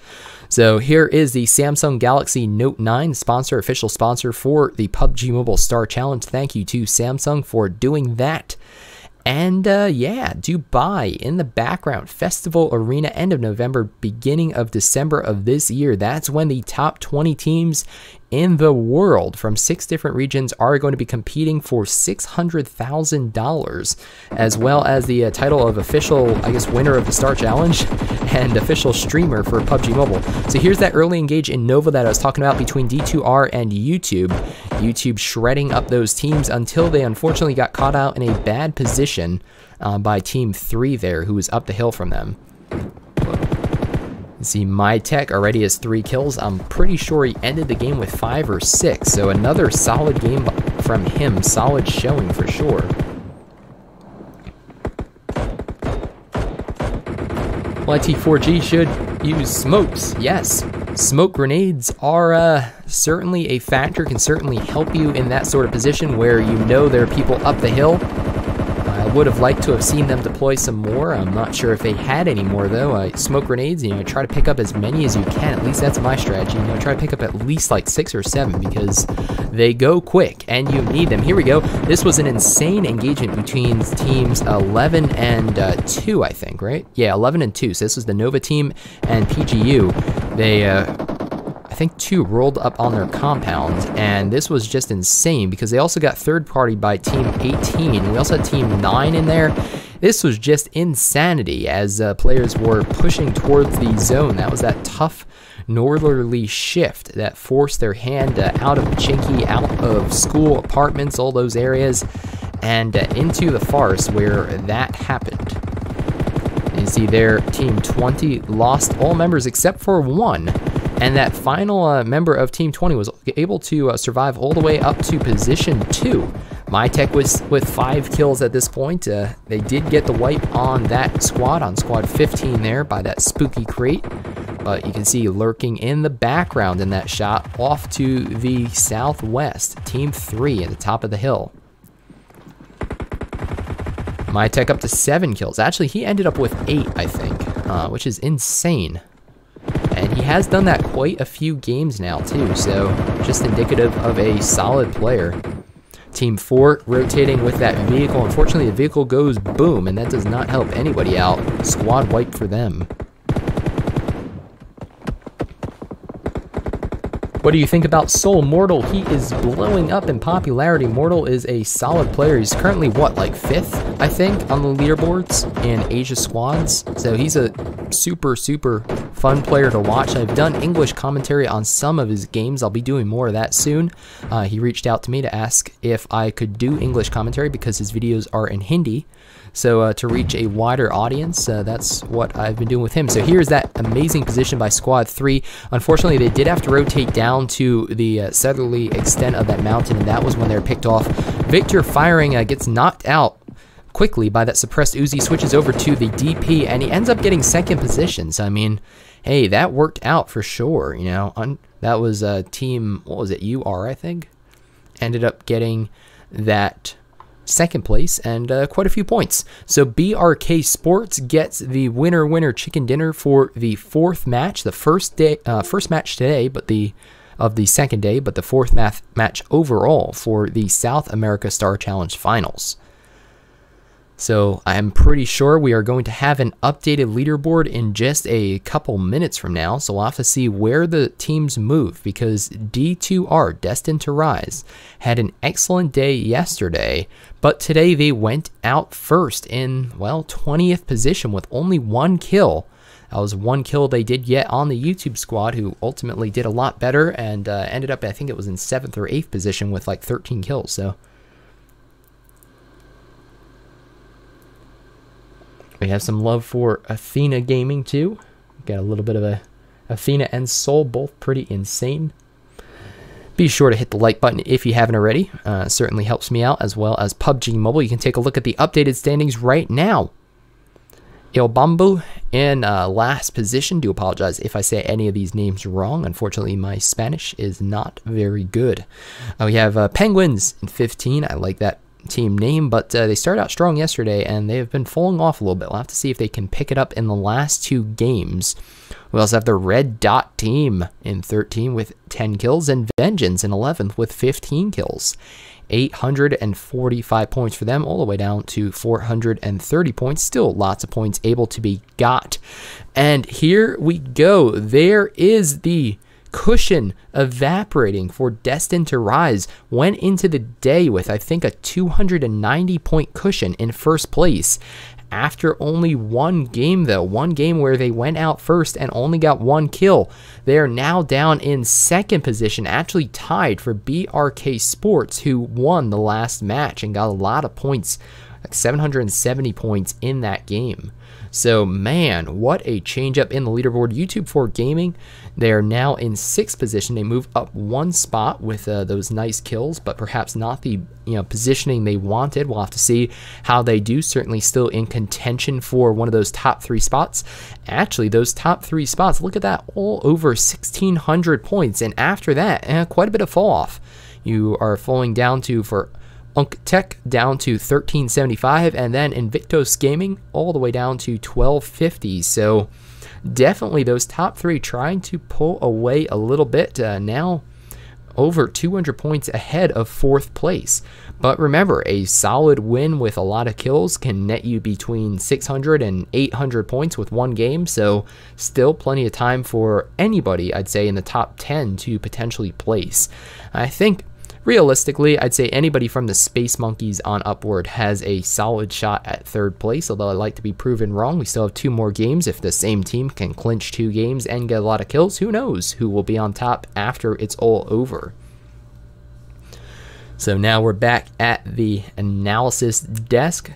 So here is the Samsung Galaxy Note 9 sponsor, official sponsor for the PUBG Mobile Star Challenge. Thank you to Samsung for doing that. And yeah, Dubai in the background, Festival Arena, end of November, beginning of December of this year. That's when the top 20 teams in the world from 6 different regions are going to be competing for $600,000, as well as the title of official, I guess, winner of the Star Challenge and official streamer for PUBG Mobile. So here's that early engage in Nova that I was talking about between D2R and YouTube. YouTube shredding up those teams until they unfortunately got caught out in a bad position by Team 3 there, who was up the hill from them. See, MyTech already has 3 kills. I'm pretty sure he ended the game with 5 or 6. So another solid game from him. Solid showing for sure. YT4G should use smokes. Yes, smoke grenades are certainly a factor, can certainly help you in that sort of position where you know there are people up the hill. I would have liked to have seen them deploy some more. I'm not sure if they had any more though. Smoke grenades, you know, try to pick up as many as you can. At least that's my strategy. You know, try to pick up at least like 6 or 7 because they go quick and you need them. Here we go. This was an insane engagement between teams 11 and 2, I think, right? Yeah, 11 and 2. So this was the Nova team and PGU. They I think 2 rolled up on their compound, and this was just insane because they also got third-partied by Team 18. We also had Team 9 in there. This was just insanity as players were pushing towards the zone. That was that tough northerly shift that forced their hand out of Chinky, out of school, apartments, all those areas, and into the forest where that happened. You see there, Team 20 lost all members except for 1. And that final member of Team 20 was able to survive all the way up to position 2. MyTech was with 5 kills at this point. They did get the wipe on that squad, on squad 15 there by that spooky crate. But you can see lurking in the background in that shot off to the southwest. Team 3 at the top of the hill. MyTech up to 7 kills. Actually, he ended up with 8, I think, which is insane. And he has done that quite a few games now too, so just indicative of a solid player. Team 4 rotating with that vehicle. Unfortunately, the vehicle goes boom, and that does not help anybody out. Squad wipe for them. What do you think about Soul Mortal? He is blowing up in popularity. Mortal is a solid player. He's currently, what, like 5th, I think, on the leaderboards in Asia squads. So he's a super, super fun player to watch. I've done English commentary on some of his games. I'll be doing more of that soon. He reached out to me to ask if I could do English commentary because his videos are in Hindi. So to reach a wider audience, that's what I've been doing with him. So here's that amazing position by Squad 3. Unfortunately, they did have to rotate down to the southerly extent of that mountain, and that was when they were picked off. Victor firing gets knocked out quickly by that suppressed Uzi, switches over to the DP, and he ends up getting 2nd position. So, I mean, hey, that worked out for sure, you know. That was team, what was it, UR, I think? Ended up getting that 2nd place and quite a few points. So BRK Sports gets the winner chicken dinner for the 4th match, the first match today, but of the 2nd day, but the 4th match overall for the South America Star Challenge Finals. So I'm pretty sure we are going to have an updated leaderboard in just a couple minutes from now. So we'll have to see where the teams move, because D2R, Destined to Rise, had an excellent day yesterday, but today they went out first in, well, 20th position with only 1 kill. That was 1 kill they did get on the YouTube squad, who ultimately did a lot better and ended up, I think it was in 7th or 8th position with like 13 kills. So we have some love for Athena Gaming too. Got a little bit of a Athena and Soul, both pretty insane. Be sure to hit the like button if you haven't already. Certainly helps me out, as well as PUBG Mobile. You can take a look at the updated standings right now. Il Bambu In last position, do apologize if I say any of these names wrong. Unfortunately, my Spanish is not very good. We have Penguins in 15. I like that team name, but they started out strong yesterday and they have been falling off a little bit. We'll have to see if they can pick it up in the last 2 games. We also have the Red Dot team in 13 with 10 kills and Vengeance in 11th with 15 kills. 845 points for them, all the way down to 430 points. Still lots of points able to be got. And here we go. There is the cushion evaporating for Destined to Rise. Went into the day with, I think, a 290 point cushion in first place. After only 1 game though, 1 game where they went out first and only got 1 kill. They are now down in 2nd position, actually tied for BRK Sports, who won the last match and got a lot of points, like 770 points in that game. So man, what a change up in the leaderboard. YouTube 4 Gaming, they are now in 6th position. They move up 1 spot with those nice kills, but perhaps not the positioning they wanted. We'll have to see how they do. Certainly still in contention for one of those top 3 spots. Actually, those top 3 spots, look at that, all over 1,600 points. And after that, quite a bit of fall off. You are falling down to, for Tech down to 1375, and then Invictus Gaming all the way down to 1250. So definitely those top 3 trying to pull away a little bit. Now over 200 points ahead of 4th place. But remember, a solid win with a lot of kills can net you between 600 and 800 points with 1 game. So still plenty of time for anybody, I'd say, in the top 10 to potentially place. I think realistically, I'd say anybody from the Space Monkeys on upward has a solid shot at 3rd place, although I'd like to be proven wrong. We still have 2 more games. If the same team can clinch 2 games and get a lot of kills, who knows who will be on top after it's all over. So now we're back at the analysis desk.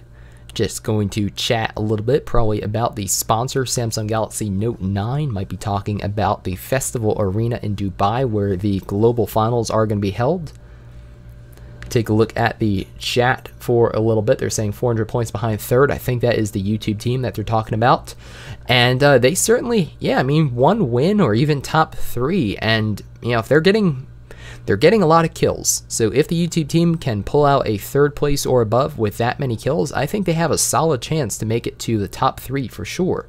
Just going to chat a little bit probably about the sponsor, Samsung Galaxy Note 9. Might be talking about the festival arena in Dubai where the global finals are going to be held. Take a look at the chat for a little bit. They're saying 400 points behind 3rd. I think that is the YouTube team that they're talking about. And they certainly, yeah, I mean, 1 win or even top 3. And, if they're getting a lot of kills. So if the YouTube team can pull out a 3rd place or above with that many kills, I think they have a solid chance to make it to the top 3 for sure.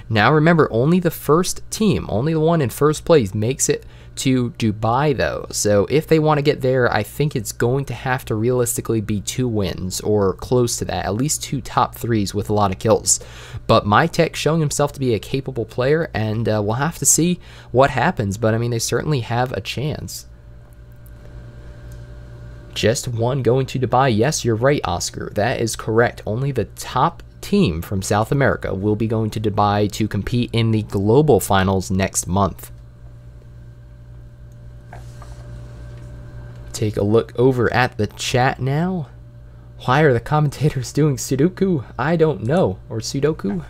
Now remember, only the first team, only the one in 1st place makes it to Dubai though. So if they want to get there, I think it's going to have to realistically be 2 wins or close to that, at least 2 top 3s with a lot of kills. But MyTech showing himself to be a capable player, and we'll have to see what happens, but I mean, they certainly have a chance. Just 1 going to Dubai. Yes, you're right, Oscar. That is correct. Only the top team from South America will be going to Dubai to compete in the global finals next month. Take a look over at the chat now. Why are the commentators doing Sudoku? I don't know. Or Sudoku?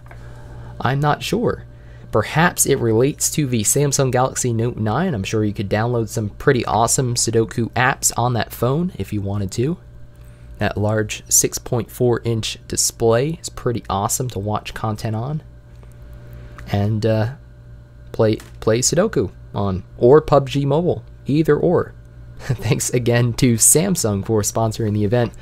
I'm not sure. Perhaps it relates to the Samsung Galaxy Note 9. I'm sure you could download some pretty awesome Sudoku apps on that phone if you wanted to. That large 6.4-inch display is pretty awesome to watch content on. And play Sudoku on, or PUBG Mobile, either or. Thanks again to Samsung for sponsoring the event.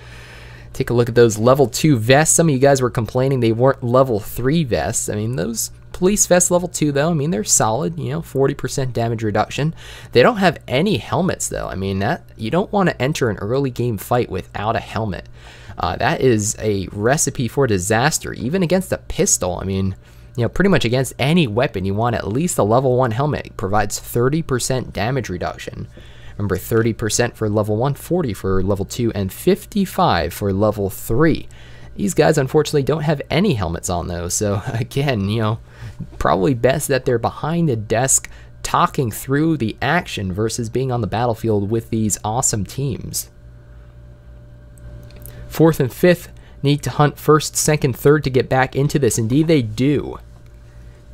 Take a look at those level 2 vests. Some of you guys were complaining they weren't level 3 vests. I mean, those police vests level 2 though, I mean, they're solid, 40% damage reduction. They don't have any helmets though. I mean, that you don't want to enter an early game fight without a helmet. That is a recipe for disaster, even against a pistol. I mean, pretty much against any weapon, you want at least a level 1 helmet. It provides 30% damage reduction. Remember, 30% for level 1, 40 for level 2, and 55 for level 3. These guys, unfortunately, don't have any helmets on, though. So, again, probably best that they're behind the desk talking through the action versus being on the battlefield with these awesome teams. 4th and 5th need to hunt 1st, 2nd, 3rd to get back into this. Indeed, they do.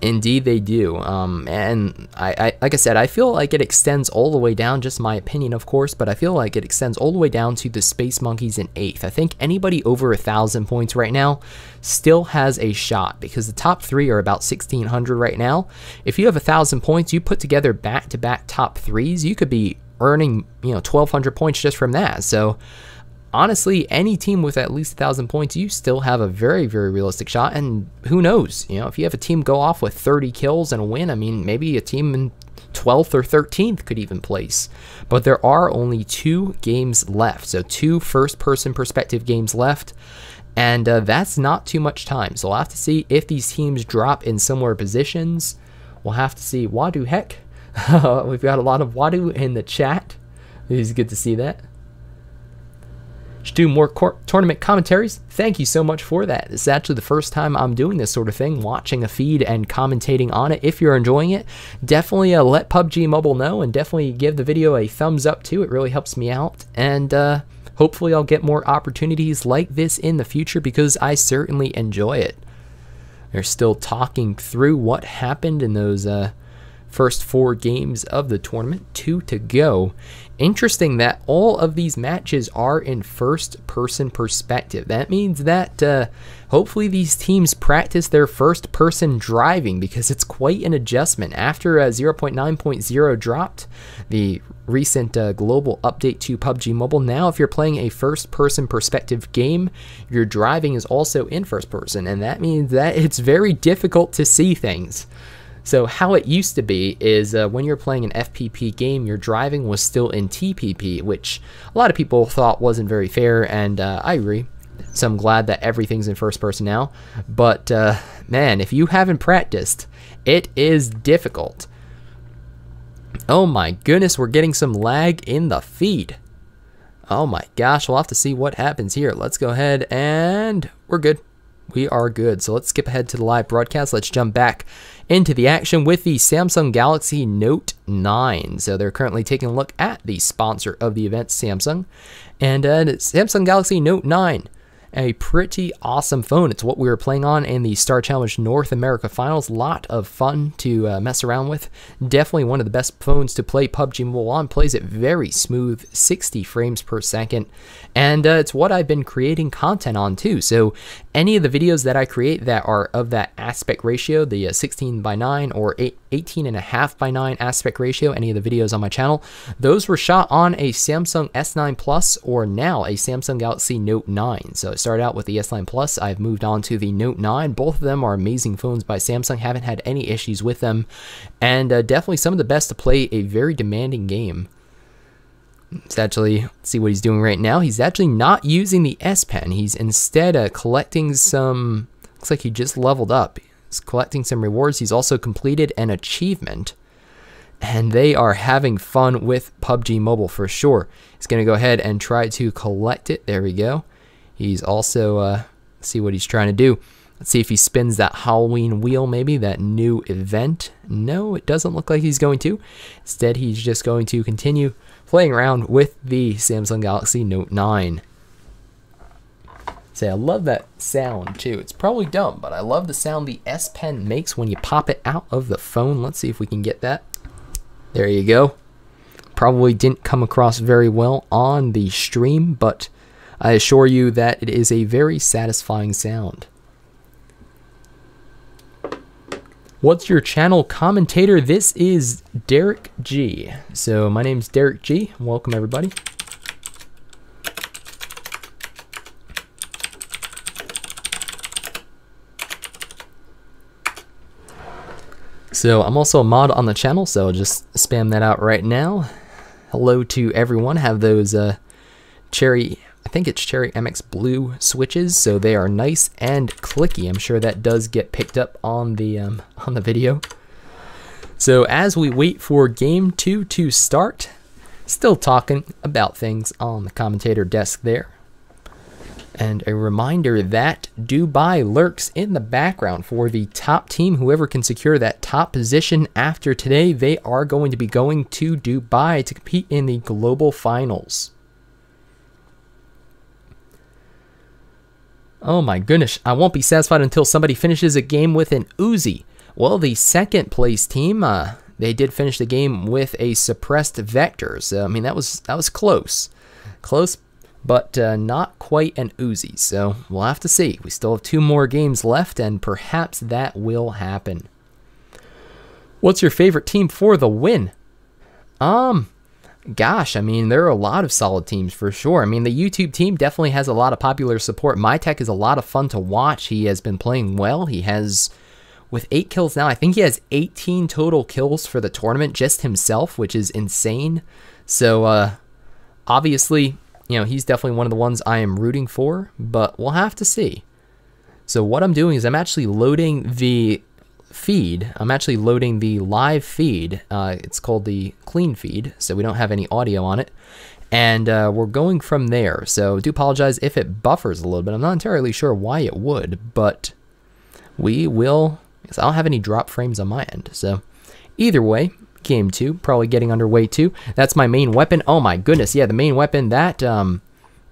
Indeed, they do. And I like I said, I feel like it extends all the way down, just my opinion, of course, but I feel like it extends all the way down to the Space Monkeys in 8th. I think anybody over 1,000 points right now still has a shot, because the top 3 are about 1,600 right now. If you have 1,000 points, you put together back-to-back top 3s, you could be earning, 1,200 points just from that. So honestly, any team with at least 1,000 points, you still have a very, very realistic shot. And who knows, if you have a team go off with 30 kills and a win, I mean, maybe a team in 12th or 13th could even place. But there are only 2 games left, so 2 first-person perspective games left, and that's not too much time. So we'll have to see if these teams drop in similar positions. We'll have to see. Wadu heck. We've got a lot of Wadu in the chat. It's good to see that. Should do more tournament commentaries. Thank you so much for that. It's actually the first time I'm doing this sort of thing, watching a feed and commentating on it. If you're enjoying it, definitely let PUBG Mobile know, and definitely give the video a thumbs up too. It really helps me out, and hopefully I'll get more opportunities like this in the future, because I certainly enjoy it. They're still talking through what happened in those first 4 games of the tournament, 2 to go. Interesting that all of these matches are in first-person perspective. That means that hopefully these teams practice their first-person driving, because it's quite an adjustment. After 0.9.0 dropped, the recent global update to PUBG Mobile, now if you're playing a first-person perspective game, your driving is also in first-person, and that means that it's very difficult to see things. So how it used to be is when you're playing an FPP game, your driving was still in TPP, which a lot of people thought wasn't very fair, and I agree. So I'm glad that everything's in first person now. But man, if you haven't practiced, it is difficult. Oh my goodness, we're getting some lag in the feed. Oh my gosh, we'll have to see what happens here. Let's go ahead, and we're good. We are good. So let's skip ahead to the live broadcast. Let's jump back into the action with the Samsung Galaxy Note 9. So they're currently taking a look at the sponsor of the event, Samsung. And Samsung Galaxy Note 9, a pretty awesome phone. It's what we were playing on in the Star Challenge North America Finals. Lot of fun to mess around with. Definitely one of the best phones to play PUBG Mobile on. Plays it very smooth, 60 frames per second. And it's what I've been creating content on too. So any of the videos that I create that are of that aspect ratio, the 16:9 or 18.5:9 aspect ratio, any of the videos on my channel, those were shot on a Samsung S9 Plus, or now a Samsung Galaxy Note 9. So it started out with the S9 Plus. I've moved on to the Note 9. Both of them are amazing phones by Samsung. Haven't had any issues with them, and definitely some of the best to play a very demanding game. Let's actually see what he's doing right now. He's actually not using the S Pen. He's instead collecting some, looks like he just leveled up. He's collecting some rewards. He's also completed an achievement, and they are having fun with PUBG Mobile for sure. He's going to go ahead and try to collect it. There we go. He's also, see what he's trying to do. Let's see if he spins that Halloween wheel, maybe, that new event. No, it doesn't look like he's going to. Instead, he's just going to continue playing around with the Samsung Galaxy Note 9. Say, I love that sound too. It's probably dumb, but I love the sound the S Pen makes when you pop it out of the phone. Let's see if we can get that. There you go. Probably didn't come across very well on the stream, but I assure you that it is a very satisfying sound. What's your channel commentator? This is Derek G. So my name's Derek G. Welcome everybody. So I'm also a mod on the channel, so I'll just spam that out right now. Hello to everyone. Have those cherry, I think it's cherry MX blue switches, so they are nice and clicky. I'm sure that does get picked up on the video. So as we wait for game 2 to start, still talking about things on the commentator desk there. And a reminder that Dubai lurks in the background for the top team. Whoever can secure that top position after today, they are going to be going to Dubai to compete in the global finals. Oh my goodness, I won't be satisfied until somebody finishes a game with an Uzi. Well, the second place team, they did finish the game with a suppressed Vector. So, I mean, that was close. Close, but not quite an Uzi. So, we'll have to see. We still have 2 more games left, and perhaps that will happen. What's your favorite team for the win? Gosh, I mean, there are a lot of solid teams for sure. I mean, the YouTube team definitely has a lot of popular support. MyTech is a lot of fun to watch. He has been playing well. He has, with 8 kills now, I think he has 18 total kills for the tournament just himself, which is insane. So, obviously, you know, he's definitely one of the ones I am rooting for, but we'll have to see. So what I'm doing is I'm actually loading the feed. I'm actually loading the live feed. It's called the clean feed, so we don't have any audio on it. And we're going from there. So do apologize if it buffers a little bit. I'm not entirely sure why it would, but we will, because I don't have any drop frames on my end. So either way, game 2, probably getting underway too. That's my main weapon. Oh my goodness, yeah, the main weapon, that, the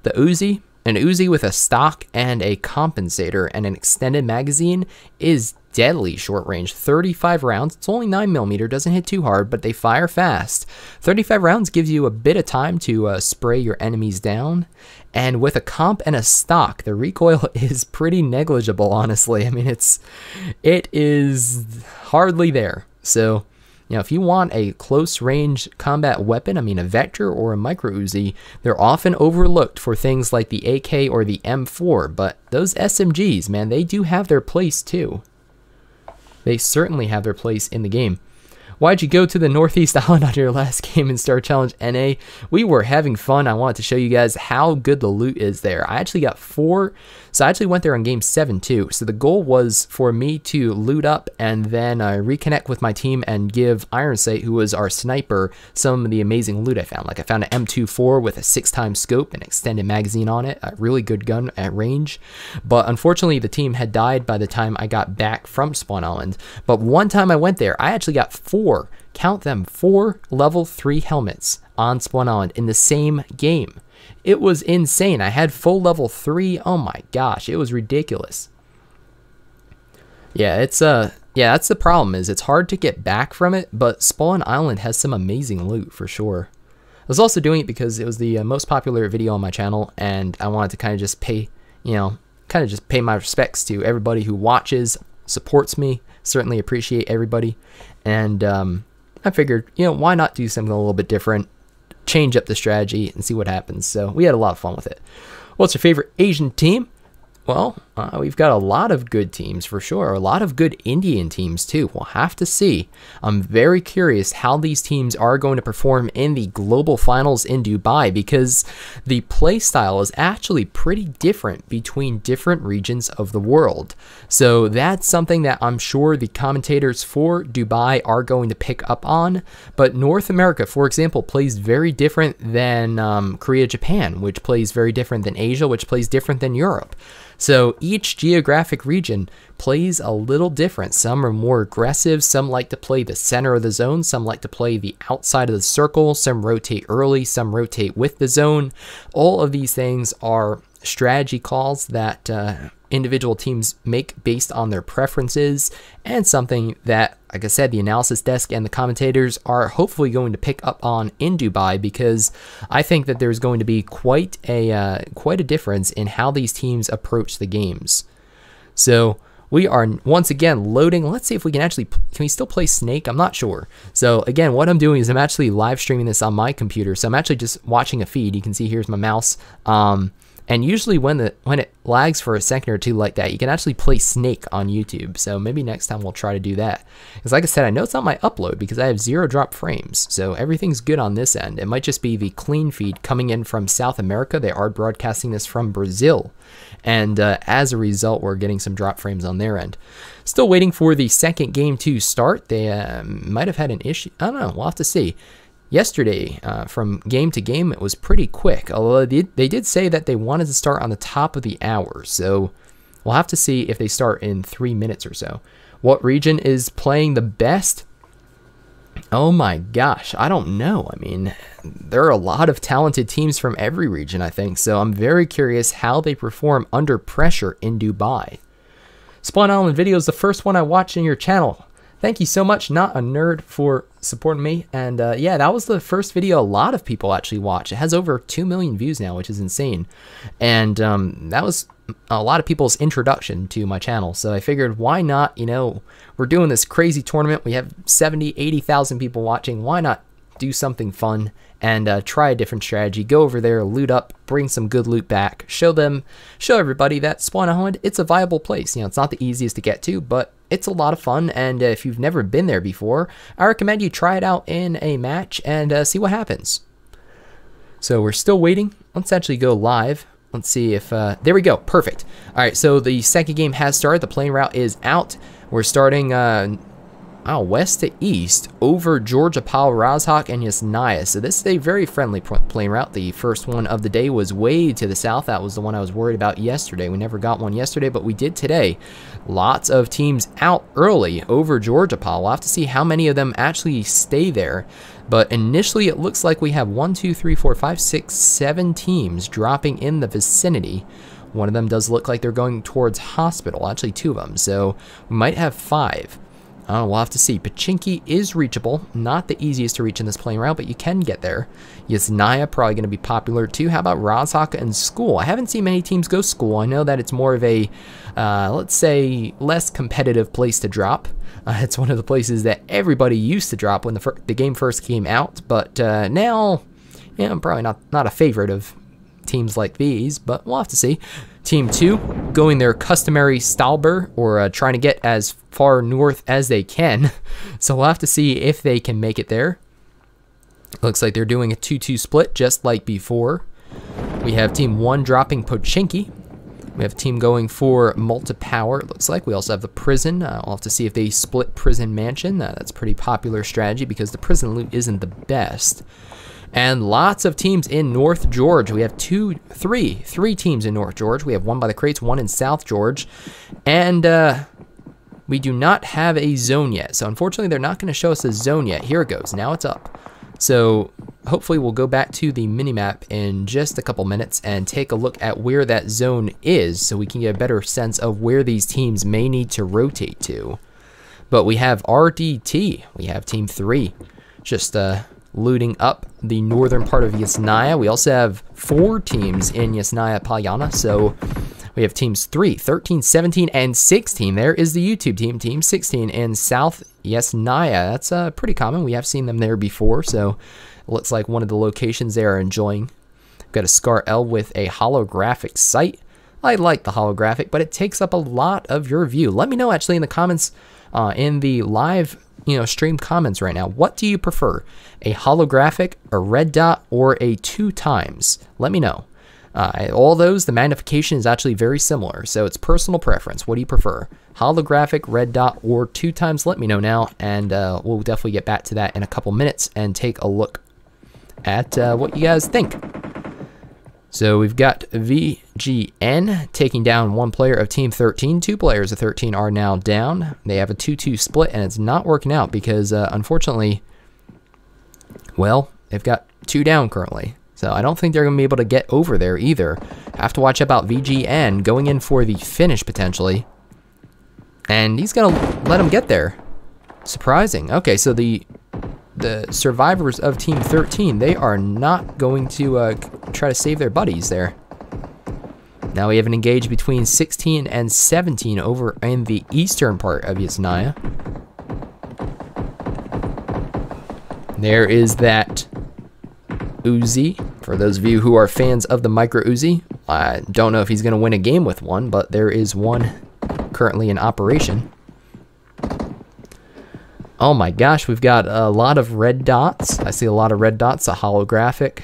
Uzi, an Uzi with a stock and a compensator and an extended magazine is deadly short range. 35 rounds. It's only 9mm, doesn't hit too hard, but they fire fast. 35 rounds gives you a bit of time to spray your enemies down. And with a comp and a stock, the recoil is pretty negligible, honestly. I mean, it is hardly there. So, you know, if you want a close range combat weapon, I mean a Vector or a micro Uzi, they're often overlooked for things like the AK or the M4, but those SMGs, man, they do have their place too. They certainly have their place in the game. Why'd you go to the Northeast Island on your last game in Star Challenge NA? We were having fun. I wanted to show you guys how good the loot is there. I actually got 4, so I actually went there on game 7 too. So the goal was for me to loot up and then reconnect with my team and give Iron Sight, who was our sniper, some of the amazing loot I found. Like I found an M24 with a 6x scope and extended magazine on it, a really good gun at range. But unfortunately, the team had died by the time I got back from Spawn Island. But one time I went there, I actually got 4, count them, 4 level 3 helmets on Spawn Island in the same game. It was insane. I had full level 3. Oh my gosh, it was ridiculous. Yeah, it's yeah, that's the problem, is it's hard to get back from it, but Spawn Island has some amazing loot for sure. I was also doing it because it was the most popular video on my channel, and I wanted to kind of just pay, you know, kind of just pay my respects to everybody who watches, supports me. Certainly appreciate everybody, and I figured, you know, why not do something a little bit different, change up the strategy and see what happens. So we had a lot of fun with it. What's your favorite Asian team? Well, we've got a lot of good teams for sure. A lot of good Indian teams too. We'll have to see. I'm very curious how these teams are going to perform in the global finals in Dubai, because the play style is actually pretty different between different regions of the world. So that's something that I'm sure the commentators for Dubai are going to pick up on. But North America, for example, plays very different than Korea, Japan, which plays very different than Asia, which plays different than Europe. So each geographic region plays a little different. Some are more aggressive, some like to play the center of the zone, some like to play the outside of the circle, some rotate early, some rotate with the zone. All of these things are strategy calls that individual teams make based on their preferences, and something that, like I said, the analysis desk and the commentators are hopefully going to pick up on in Dubai, because I think that there's going to be quite a difference in how these teams approach the games. So we are once again loading. Let's see if we can actually, can we still play Snake? I'm not sure. So again, what I'm doing is I'm actually live streaming this on my computer. So I'm actually just watching a feed. You can see here's my mouse. And usually when it lags for a second or two like that, you can actually play Snake on YouTube. So maybe next time we'll try to do that. Because like I said, I know it's not my upload because I have 0 drop frames. So everything's good on this end. It might just be the clean feed coming in from South America. They are broadcasting this from Brazil. And as a result, we're getting some drop frames on their end. Still waiting for the second game to start. They might have had an issue. I don't know. We'll have to see. Yesterday, from game to game, it was pretty quick, although they did say that they wanted to start on the top of the hour, so we'll have to see if they start in 3 minutes or so. What region is playing the best? Oh my gosh, I don't know. I mean, there are a lot of talented teams from every region, I think, so I'm very curious how they perform under pressure in Dubai. Spawn Island video is the first one I watched in your channel. thank you so much, Not a Nerd, for supporting me. And yeah, that was the first video a lot of people actually watched. It has over 2 million views now, which is insane. And that was a lot of people's introduction to my channel. So I figured, why not, you know, we're doing this crazy tournament. We have 70, 80,000 people watching. Why not do something fun and try a different strategy? Go over there, loot up, bring some good loot back, show everybody that Spawn Island, it's a viable place. You know, it's not the easiest to get to, but it's a lot of fun. And if you've never been there before, I recommend you try it out in a match and see what happens. So we're still waiting. Let's actually go live. Let's see if, there we go, perfect. All right, so the second game has started. The playing route is out. We're starting west to east over Georgia, Pal, Razhak, and Yasnaya. So this is a very friendly playing route. The first one of the day was way to the south. That was the one I was worried about yesterday. We never got one yesterday, but we did today. Lots of teams out early over Georgia, Pal. We'll have to see how many of them actually stay there. But initially, it looks like we have 1, 2, 3, 4, 5, 6, 7 teams dropping in the vicinity. One of them does look like they're going towards hospital. Actually, 2 of them. So we might have 5. We'll have to see. Pachinki is reachable. Not the easiest to reach in this playing route, but you can get there. Yasnaya probably going to be popular too. How about Razhak and School? I haven't seen many teams go School. I know that it's more of a, let's say, less competitive place to drop. It's one of the places that everybody used to drop when the game first came out. But now, yeah, I'm probably not a favorite of teams like these, but we'll have to see. Team 2 going their customary Stalber, or trying to get as far north as they can. So we'll have to see if they can make it there. Looks like they're doing a 2-2 split just like before. We have Team 1 dropping Pochinki. We have a team going for Multipower, it looks like. We also have the Prison. We'll have to see if they split Prison Mansion. That's a pretty popular strategy because the prison loot isn't the best. And lots of teams in North George. We have three teams in North George. We have one by the crates, one in South George. And we do not have a zone yet. So unfortunately, they're not going to show us a zone yet. Here it goes. Now it's up. So hopefully we'll go back to the minimap in just a couple minutes and take a look at where that zone is so we can get a better sense of where these teams may need to rotate to. But we have RDT. We have Team 3 just looting up the northern part of Yasnaya. We also have 4 teams in Yasnaya Palyana. So we have teams 3, 13, 17, and 16. There is the YouTube team, Team 16 in South Yasnaya. That's pretty common. We have seen them there before. So it looks like one of the locations they are enjoying. We've got a Scar L with a holographic sight. I like the holographic, but it takes up a lot of your view. Let me know actually in the comments, in the live stream comments right now. What do you prefer? A holographic, a red dot, or a 2 times? Let me know. All those, the magnification is actually very similar, so it's personal preference. What do you prefer? Holographic, red dot, or 2 times? Let me know now, and we'll definitely get back to that in a couple minutes and take a look at what you guys think. So we've got VGN taking down 1 player of Team 13. 2 players of 13 are now down. They have a 2-2 split, and it's not working out because, unfortunately, well, they've got 2 down currently. So I don't think they're going to be able to get over there either. Have to watch about VGN going in for the finish potentially. And he's going to let him get there. Surprising. Okay, so the survivors of Team 13, they are not going to try to save their buddies there. Now we have an engage between 16 and 17 over in the eastern part of Yasnaya. There is that Uzi. For those of you who are fans of the Micro Uzi, I don't know if he's going to win a game with one, but there is one currently in operation. Oh my gosh, we've got a lot of red dots. I see a lot of red dots, a holographic,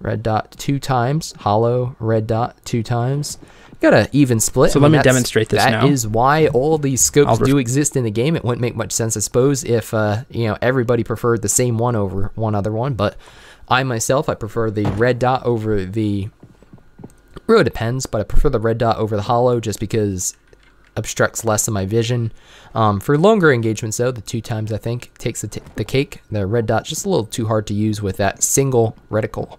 red dot 2 times, hollow, red dot 2 times. Got an even split. So let me demonstrate this now. That is why all these scopes do exist in the game. It wouldn't make much sense, I suppose, if everybody preferred the same one over one other one. But I myself, I prefer the red dot over the. Really depends, but I prefer the red dot over the hollow just because obstructs less of my vision. For longer engagements though, the 2 times I think takes the cake. The red dot just a little too hard to use with that single reticle.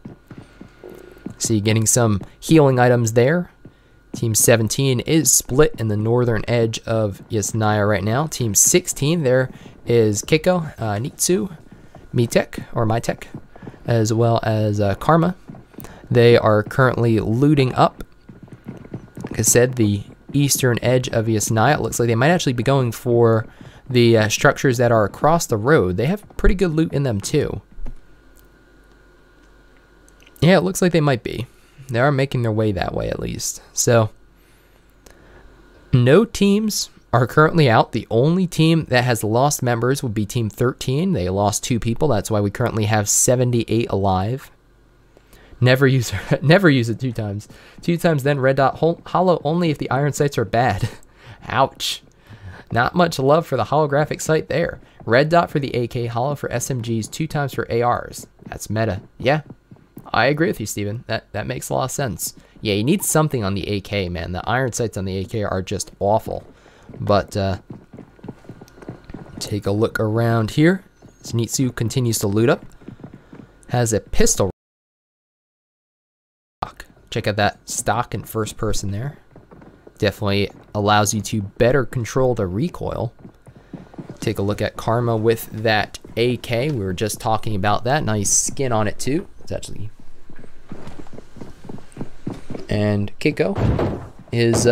See, getting some healing items there. Team 17 is split in the northern edge of Yasnaya right now. Team 16, they're is Keiko, Nitsu, Mitek, as well as Karma. They are currently looting up, like I said, the eastern edge of Yasnaya. It looks like they might actually be going for the structures that are across the road. They have pretty good loot in them too. Yeah, it looks like they might be. They are making their way that way at least. So, no teams are currently out. The only team that has lost members would be Team 13. They lost 2 people. That's why we currently have 78 alive. Never use it 2 times. 2 times then red dot hollow only if the iron sights are bad. Ouch. Not much love for the holographic sight there. Red dot for the AK, hollow for SMGs, 2 times for ARs. That's meta. Yeah, I agree with you, Steven. That makes a lot of sense. Yeah, you need something on the AK, man. The iron sights on the AK are just awful. But take a look around here. Nitsu continues to loot up. Has a pistol. Check out that stock in first person there. Definitely allows you to better control the recoil. Take a look at Karma with that AK. We were just talking about that. Nice skin on it too. It's actually. And Keiko is